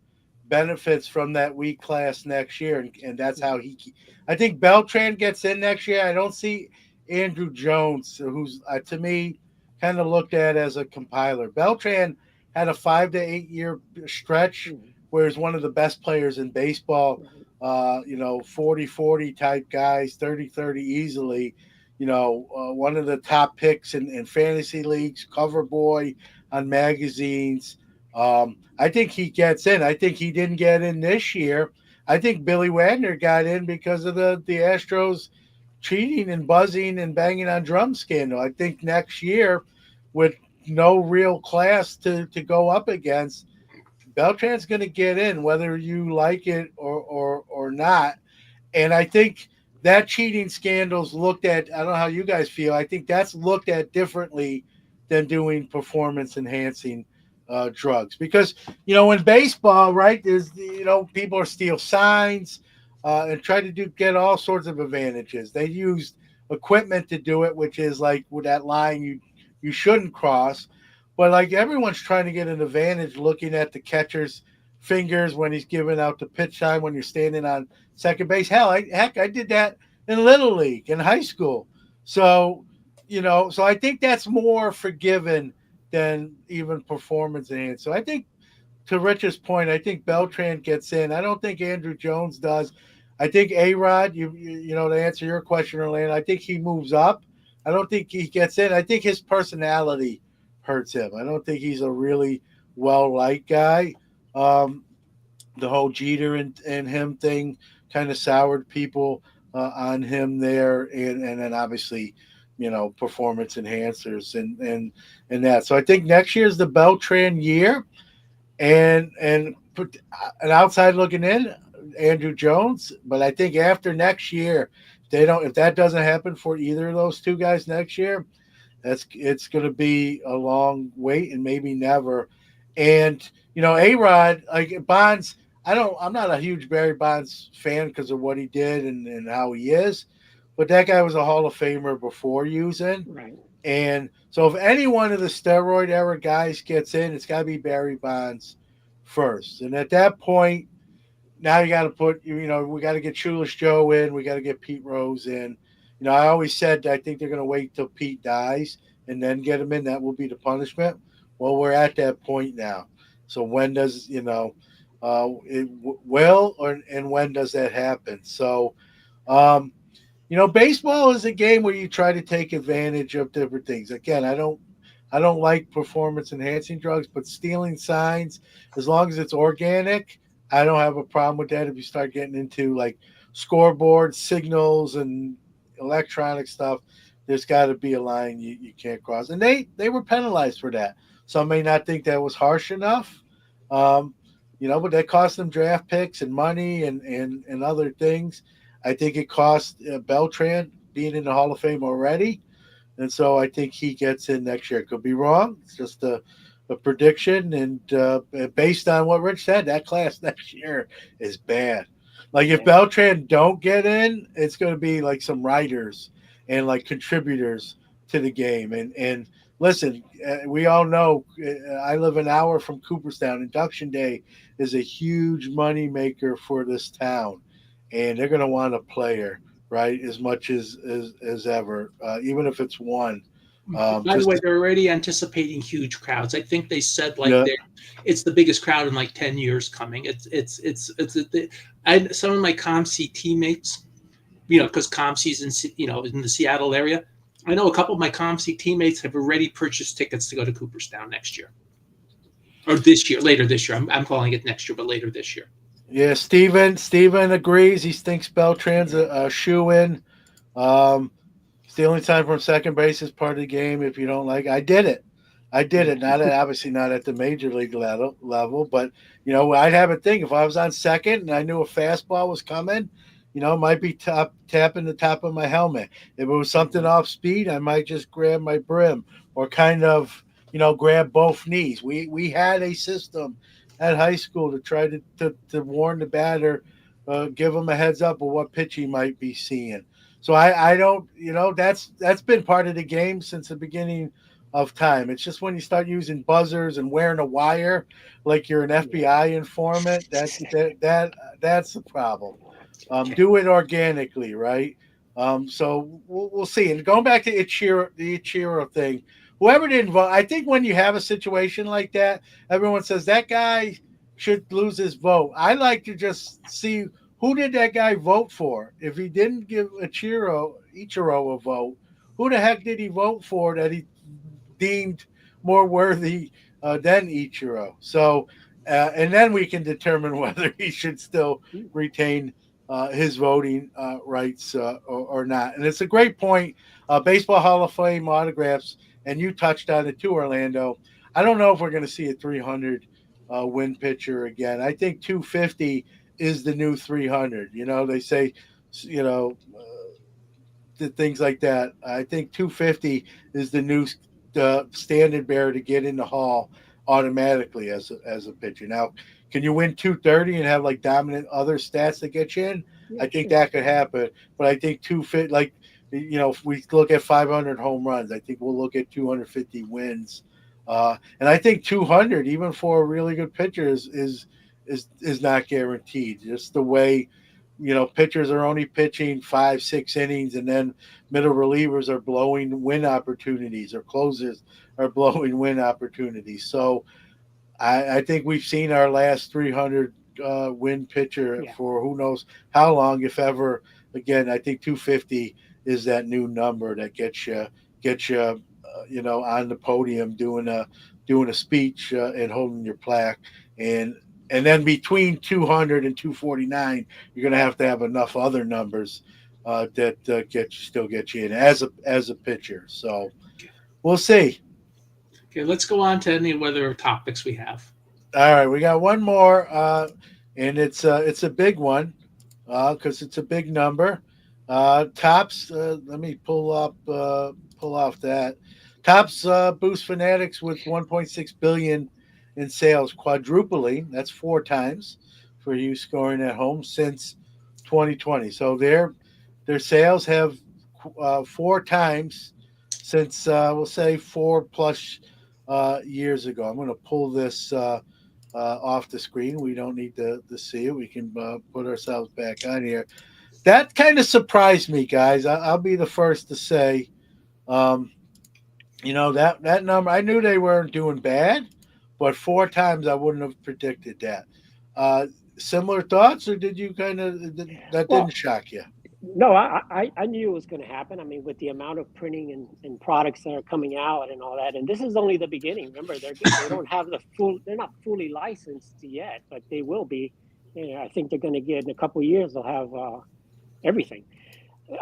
benefits from that weak class next year, and that's how he. I think Beltran gets in next year. I don't see Andrew Jones, who's to me kind of looked at as a compiler. Beltran had a 5 to 8 year stretch Mhm. where he's one of the best players in baseball. Right. 40-40 type guys, 30-30 easily. One of the top picks in fantasy leagues, cover boy on magazines. I think he gets in. I think he didn't get in this year. I think Billy Wagner got in because of the Astros cheating and buzzing and banging on drum scandal. I think next year, with no real class to go up against, Beltran's going to get in, whether you like it or not. And I think that cheating scandal's looked at. I don't know how you guys feel. I think that's looked at differently than doing performance enhancing drugs because in baseball, right? There's people are steal signs and try to get all sorts of advantages. They used equipment to do it, which is like with that line you shouldn't cross. But like everyone's trying to get an advantage looking at the catcher's fingers when he's giving out the pitch time when you're standing on second base. I did that in Little League in high school. So, so I think that's more forgiven than even performance enhanced. So I think to Rich's point, I think Beltran gets in. I don't think Andrew Jones does. I think A-Rod, to answer your question, Orlando, I think he moves up. I don't think he gets in. I think his personality hurts him. I don't think he's a really well-liked guy. Um, the whole Jeter and him thing kind of soured people on him there, and then obviously, performance enhancers and that. So I think next year is the Beltran year, and put an outside looking in, Andrew Jones. But I think after next year, if that doesn't happen for either of those two guys next year, it's going to be a long wait and maybe never. And A-Rod, like Bonds, I'm not a huge Barry Bonds fan because of what he did and how he is, but that guy was a Hall of Famer before using. Right. And so if any one of the steroid era guys gets in, it's got to be Barry Bonds first. And at that point, now you got to we got to get Shoeless Joe in. We got to get Pete Rose in. I always said I think they're going to wait till Pete dies and then get him in. That will be the punishment. Well, we're at that point now. So when does it will and when does that happen? So, baseball is a game where you try to take advantage of different things. Again, I don't like performance enhancing drugs, but stealing signs, as long as it's organic, I don't have a problem with that. If you start getting into like scoreboard signals and electronic stuff, there's got to be a line you can't cross. And they were penalized for that. Some may not think that was harsh enough, um, but that cost them draft picks and money and other things. I think it cost Beltran being in the Hall of Fame already. And so I think he gets in next year. Could be wrong. It's just a prediction. And based on what Rich said, that class next year is bad. Like if Yeah. Beltran don't get in, it's going to be like some writers and like contributors to the game. And listen, we all know I live an hour from Cooperstown. Induction Day is a huge money maker for this town, and they're going to want a player, right, as much as ever, even if it's one. By the Just way, they're already anticipating huge crowds. I think they said yeah, it's the biggest crowd in like 10 years coming. Some of my ComC teammates, because ComC's in the Seattle area. I know a couple of my ComC teammates have already purchased tickets to go to Cooperstown next year, or later this year. I'm calling it next year, but later this year. yeah. Steven agrees. He thinks Beltran's a shoe in. Stealing time from second base is part of the game. If you don't like, I did it. Obviously not at the major league level, but I'd have a thing if I was on second and I knew a fastball was coming, might be tapping the top of my helmet. If it was something Mhm. off speed, I might just grab my brim or kind of, grab both knees. We had a system at high school to try to warn the batter, give him a heads up of what pitch he might be seeing. So I don't, that's been part of the game since the beginning of time. It's just when you start using buzzers and wearing a wire like you're an Yeah. FBI informant, that's the problem. Do it organically, right? So we'll see. And going back to the Ichiro thing, whoever didn't vote, I think when you have a situation like that, everyone says that guy should lose his vote. I like to just see who did that guy vote for. If he didn't give Ichiro a vote, who the heck did he vote for that he deemed more worthy than Ichiro? So, and then we can determine whether he should still retain his voting rights or not. And it's a great point. Baseball Hall of Fame autographs, and you touched on it too, Orlando. I don't know if we're going to see a 300 win pitcher again. I think 250 is the new 300. They say, you know, things like that. I think 250 is the new standard bearer to get in the hall automatically as a pitcher. Now, can you win 230 and have like dominant other stats that get you in? I Yeah, think sure. that could happen, but I think 250, like, if we look at 500 home runs, I think we'll look at 250 wins, and I think 200, even for a really good pitcher, is not guaranteed. Just the way pitchers are only pitching 5, 6 innings, and then middle relievers are blowing win opportunities, or closers are blowing win opportunities. So I think we've seen our last 300 win pitcher Yeah. for who knows how long, if ever. Again, I think 250 is that new number that gets you on the podium doing a speech and holding your plaque, and then between 200 and 249, you're going to have enough other numbers that still get you in as a pitcher. So we'll see. Okay, let's go on to any other topics we have. All right, we got one more, and it's a big one because it's a big number. Tops. Let me pull off that. Tops boost Fanatics with 1.6 billion in sales, quadrupling. That's four times for you scoring at home since 2020. So their sales have four times since we'll say 4+ years ago. I'm going to pull this off the screen. We don't need to see it. We can put ourselves back on here. That kind of surprised me, guys. I'll be the first to say, um, that number. I knew they weren't doing bad, but four times I wouldn't have predicted that. Uh, Similar thoughts, or did you kind of that didn't Well, shock you? no, I knew it was going to happen. I mean, with the amount of printing and products that are coming out and all that, and this is only the beginning. Remember, they don't have they're not fully licensed yet, but they will be. I think they're going to get in a couple of years. They'll have everything.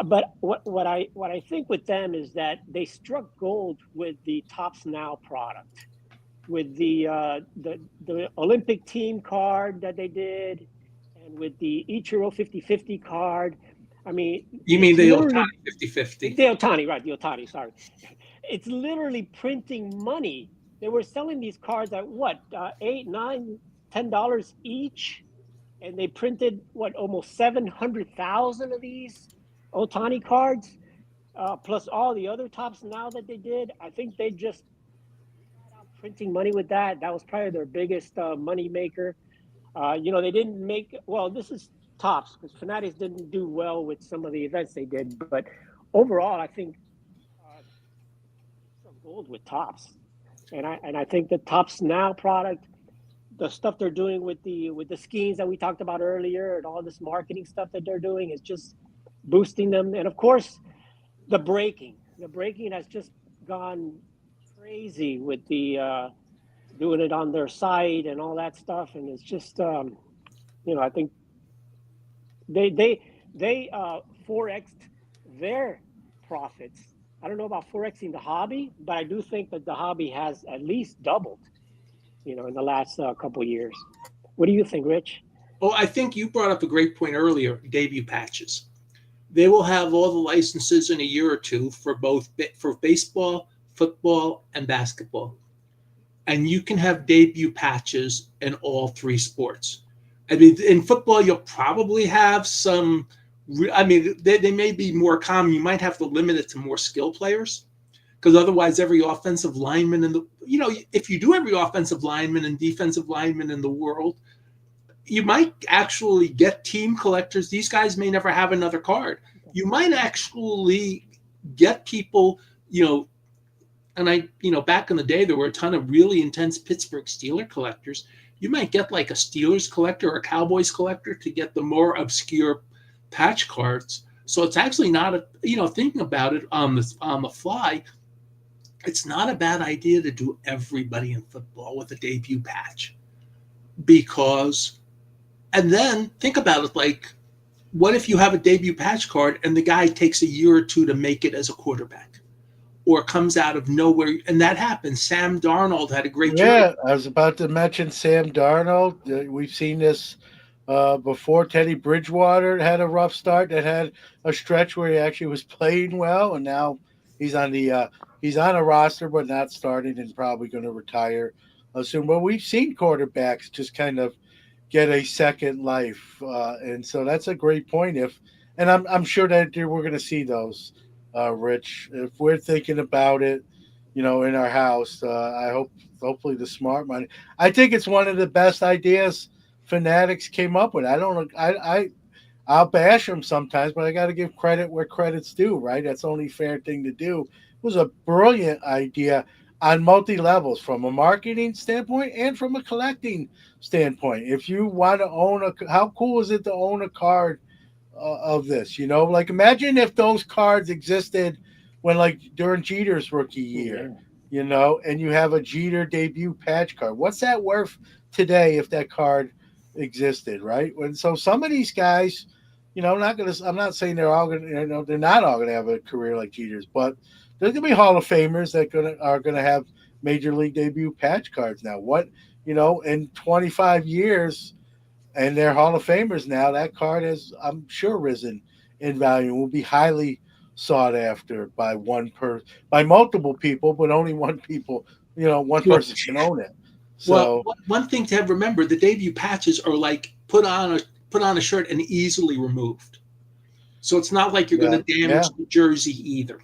But what I think with them is that they struck gold with the Tops Now product, with the Olympic team card that they did, and with the Ichiro 50/50 card. I mean, You mean it's the Otani literally 50/50? the Otani, right? The Otani, sorry. It's literally printing money. They were selling these cards at what, $8, $9, $10 each, and they printed what, almost 700,000 of these Otani cards, plus all the other Tops Now that they did. I think they just flat out printing money with that. That was probably their biggest money maker. They didn't make well. This is Tops, because Fanatics didn't do well with some of the events they did, but overall, I think struck gold with Tops, and I think the Tops Now product, the stuff they're doing with the Skenes that we talked about earlier, and all this marketing stuff that they're doing is just boosting them. And of course, the breaking has just gone crazy with the doing it on their site and all that stuff, and it's just I think they 4x'd their profits. I don't know about 4xing the hobby, but I do think that the hobby has at least doubled, in the last couple of years. What do you think, Rich? Oh, I think you brought up a great point earlier. Debut patches. They will have all the licenses in a year or two for both for baseball, football, and basketball, and you can have debut patches in all three sports. I mean, in football, you'll probably have some. I mean, they may be more common. You might have to limit it to more skill players because otherwise, every offensive lineman in the if you do every offensive lineman and defensive lineman in the world, you might actually get team collectors. These guys may never have another card. You might actually get people, and back in the day, there were a ton of really intense Pittsburgh Steeler collectors. You might get like a Steelers collector or a Cowboys collector to get the more obscure patch cards. So it's actually not thinking about it on the fly, it's not a bad idea to do everybody in football with a debut patch because, and then think about it like, what if you have a debut patch card and the guy takes a year or two to make it as a quarterback or comes out of nowhere? And that happens. Sam Darnold had a great year. Yeah, I was about to mention Sam Darnold. We've seen this before. Teddy Bridgewater had a rough start that had a stretch where he actually was playing well, and now he's on the he's on a roster but not starting and probably going to retire soon. But we've seen quarterbacks just kind of get a second life, and so that's a great point. And I'm sure that we're going to see those, Rich. If we're thinking about it, in our house, I hope hopefully the smart money. I think it's one of the best ideas Fanatics came up with. I don't. I'll bash them sometimes, but I got to give credit where credit's due. Right? That's the only fair thing to do. It was a brilliant idea on multi levels, from a marketing standpoint and from a collecting standpoint. If you want to own how cool is it to own a card of this? Like imagine if those cards existed when, like, during Jeter's rookie year, and you have a Jeter debut patch card. What's that worth today if that card existed, right? And so some of these guys, I'm not saying they're all gonna, they're not all gonna have a career like Jeter's, but there's gonna be Hall of Famers that are gonna have major league debut patch cards now. In 25 years, and they're Hall of Famers now. That card has, I'm sure, risen in value. Will be highly sought after by multiple people, but only one people. One person can own it. Well, So one thing to have remember: the debut patches are like put on a shirt and easily removed. So it's not like you're going yeah, to yeah, damage the jersey either.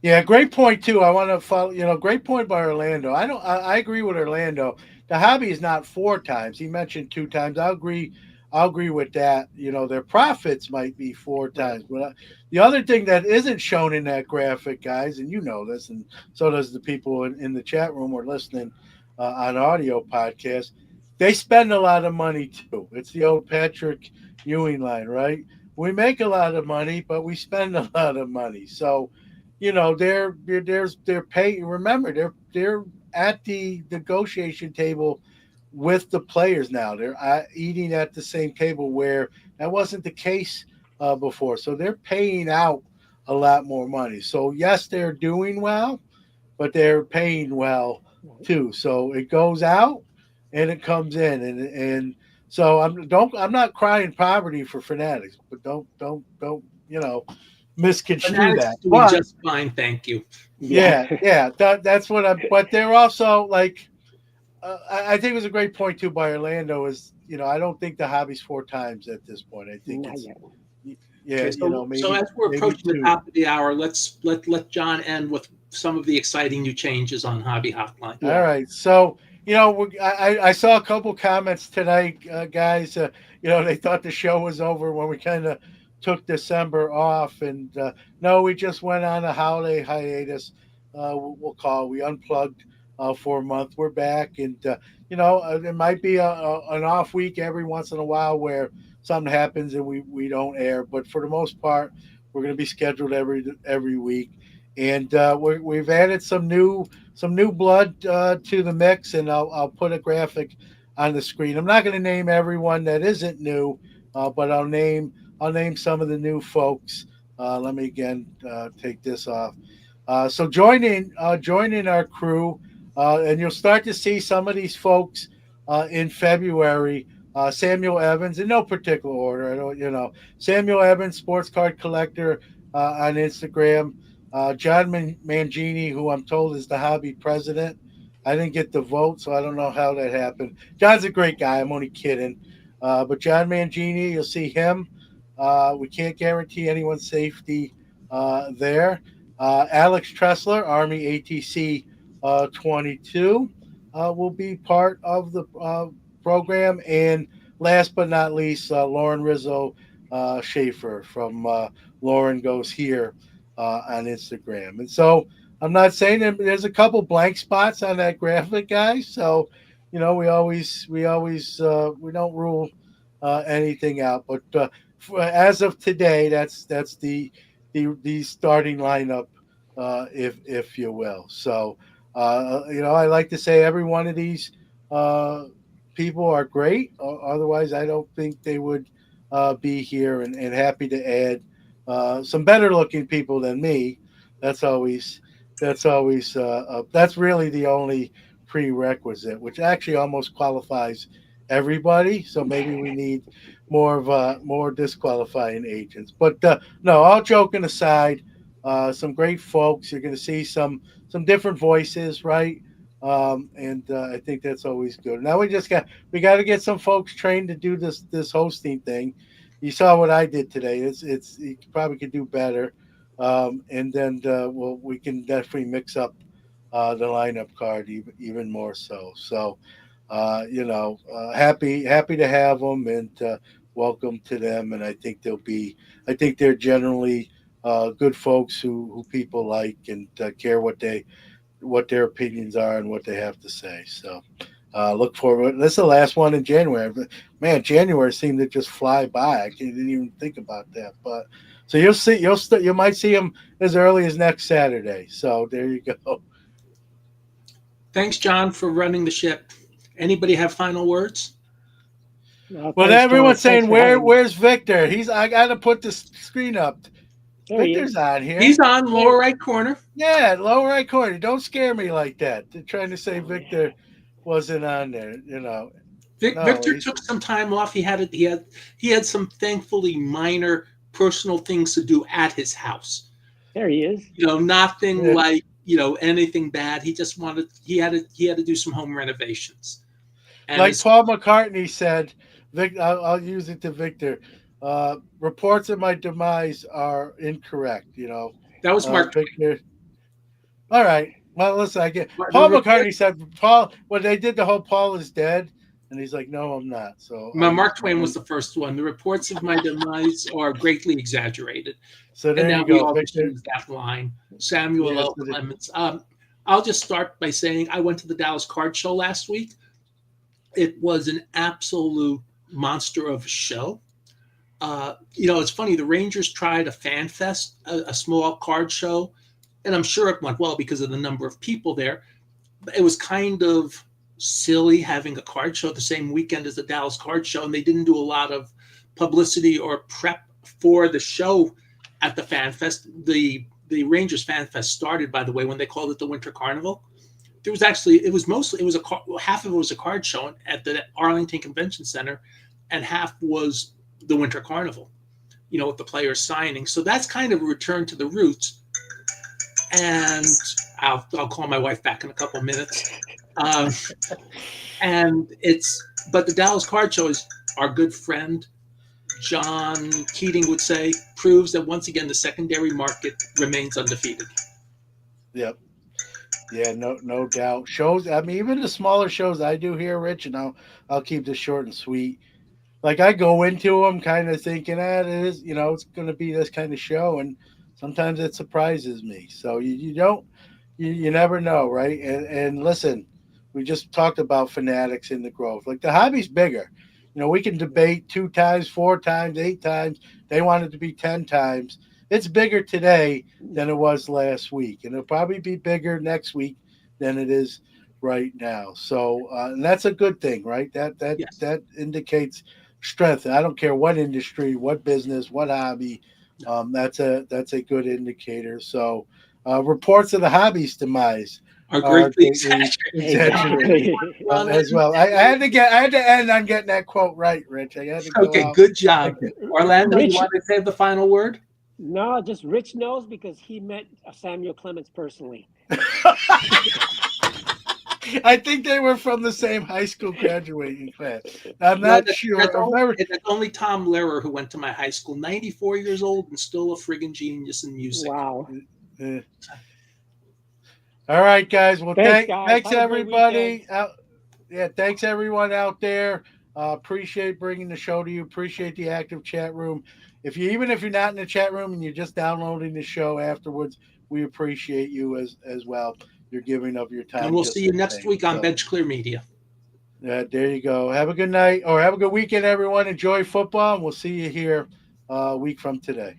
yeah. Great point too. I want to follow. Great point by Orlando. I don't. I agree with Orlando. The hobby is not 4 times. He mentioned 2 times. I'll agree. I'll agree with that. Their profits might be 4 times. But the other thing that isn't shown in that graphic, guys, and you know this, and so does the people in the chat room or listening on audio podcast, they spend a lot of money too. It's the old Patrick Ewing line, right? We make a lot of money, but we spend a lot of money. So, they're paying. Remember, they're at the negotiation table with the players now. They're eating at the same table where that wasn't the case before. So they're paying out a lot more money. So yes, they're doing well, but they're paying well too. So it goes out and it comes in, and so I'm not crying poverty for Fanatics, but don't misconstrue Fanatics that. is doing But just fine, thank you. yeah, that's what I'm. But they're also like, I think it was a great point too by Orlando. Is I don't think the hobby's 4 times at this point. I think Not it's yet. yeah, Okay, so maybe as we're maybe approaching the 2. top of the hour, let John end with some of the exciting new changes on Hobby Hotline. All Yeah. right, so I saw a couple comments tonight, guys. They thought the show was over when we kind of took December off, and no, we just went on a holiday hiatus. We'll call. We unplugged for a month. We're back, and there might be an off week every once in a while where something happens and we don't air, but for the most part, we're going to be scheduled every week, and we've added some new blood to the mix, and I'll put a graphic on the screen. I'm not going to name everyone that isn't new, but I'll name some of the new folks. Let me again take this off. So join in our crew, and you'll start to see some of these folks in February. Samuel Evans, in no particular order. I don't, Samuel Evans, sports card collector on Instagram. John Mangini, who I'm told is the hobby president. I didn't get the vote, so I don't know how that happened. John's a great guy. I'm only kidding. But John Mangini, you'll see him. We can't guarantee anyone's safety there. Alex Tressler, Army ATC 22, will be part of the program. And last but not least, Lauren Rizzo Schaefer from Lauren Goes Here on Instagram. And so I'm not saying that there's a couple blank spots on that graphic, guys. So, we don't rule anything out. But as of today, that's the starting lineup, if you will. So, I like to say every one of these uh, people are great. Otherwise, I don't think they would be here, and happy to add some better looking people than me. That's always that's really the only prerequisite, which actually almost qualifies everybody. So maybe we need more disqualifying agents. But no, all joking aside, some great folks. You're going to see some different voices, right? And I think that's always good. Now we got to get some folks trained to do this hosting thing. You saw what I did today. It's you probably could do better, and then we can definitely mix up the lineup card even more so. So, happy to have them, and welcome to them. And I think they're generally good folks who people like, and care what their opinions are and what they have to say. So look forward. This is the last one in January. But man, January seemed to just fly by. I didn't even think about that. But so you might see them as early as next Saturday. So there you go. Thanks, John, for running the ship. Anybody have final words? Well, Thanks, John. everyone's Thanks saying for having me. where's Victor? I got to put the screen up. There he Victor's is. on here. He's on lower right corner. Yeah, lower right corner. Don't scare me like that. They're trying to say Victor wasn't on there. No, Victor took some time off. He had some thankfully minor personal things to do at his house. There he is. Nothing like anything bad. He had to do some home renovations. And like Paul McCartney said, I'll use it to Victor. Reports of my demise are incorrect. That was Mark Victor. All right. Well, listen, I get Paul McCartney said Paul when they did the whole Paul is dead, and he's like, no, I'm not. So Mark Twain was the first one. The reports of my demise are greatly exaggerated. So there and now you go, we all Victor. use that line. Samuel L. Clemens. I'll just start by saying I went to the Dallas Card Show last week. It was an absolute monster of a show. It's funny. The Rangers tried a fan fest, a small card show, and I'm sure it went well because of the number of people there. It was kind of silly having a card show the same weekend as the Dallas Card Show, and they didn't do a lot of publicity or prep for the show at the fan fest. The Rangers fan fest started, by the way, when they called it the Winter Carnival. Half of it was a card show at the Arlington Convention Center, and half was the Winter Carnival, with the players signing. So that's kind of a return to the roots. And I'll call my wife back in a couple of minutes. But the Dallas Card Show is our good friend John Keating would say, proves that once again the secondary market remains undefeated. Yep. Yeah, no doubt. Shows. I mean, even the smaller shows I do here, Rich, and I'll keep this short and sweet. Like I go into them kind of thinking that it is, it's going to be this kind of show, and sometimes it surprises me. So you never know, right? And listen, we just talked about fanatics in the growth. Like the hobby's bigger. We can debate 2 times, 4 times, 8 times. They want it to be 10 times. It's bigger today than it was last week, and it'll probably be bigger next week than it is right now. So, and that's a good thing, right? That indicates strength. I don't care what industry, what business, what hobby. That's a good indicator. So, reports of the hobby's demise. are are greatly greatly exaggerated. exaggerated as well. I had to end on getting that quote right, Rich. I had to go Okay, out. good job. Orlando, you Rich, want to say the final word? no, just Rich knows because he met Samuel Clemens personally. I think they were from the same high school graduating class. I'm No, not sure. I've never. that's only Tom Lehrer who went to my high school, 94 years old and still a friggin' genius in music. Wow. Uh, all right, guys. Well, Thanks, guys. thanks Have a great everybody. weekend. Thanks everyone out there. Appreciate bringing the show to you. Appreciate the active chat room. Even if you're not in the chat room and you're just downloading the show afterwards, we appreciate you as well. You're giving of your time. And we'll see you next week on Bench Clear Media. There you go. Have a good night or have a good weekend, everyone. Enjoy football, and we'll see you here a week from today.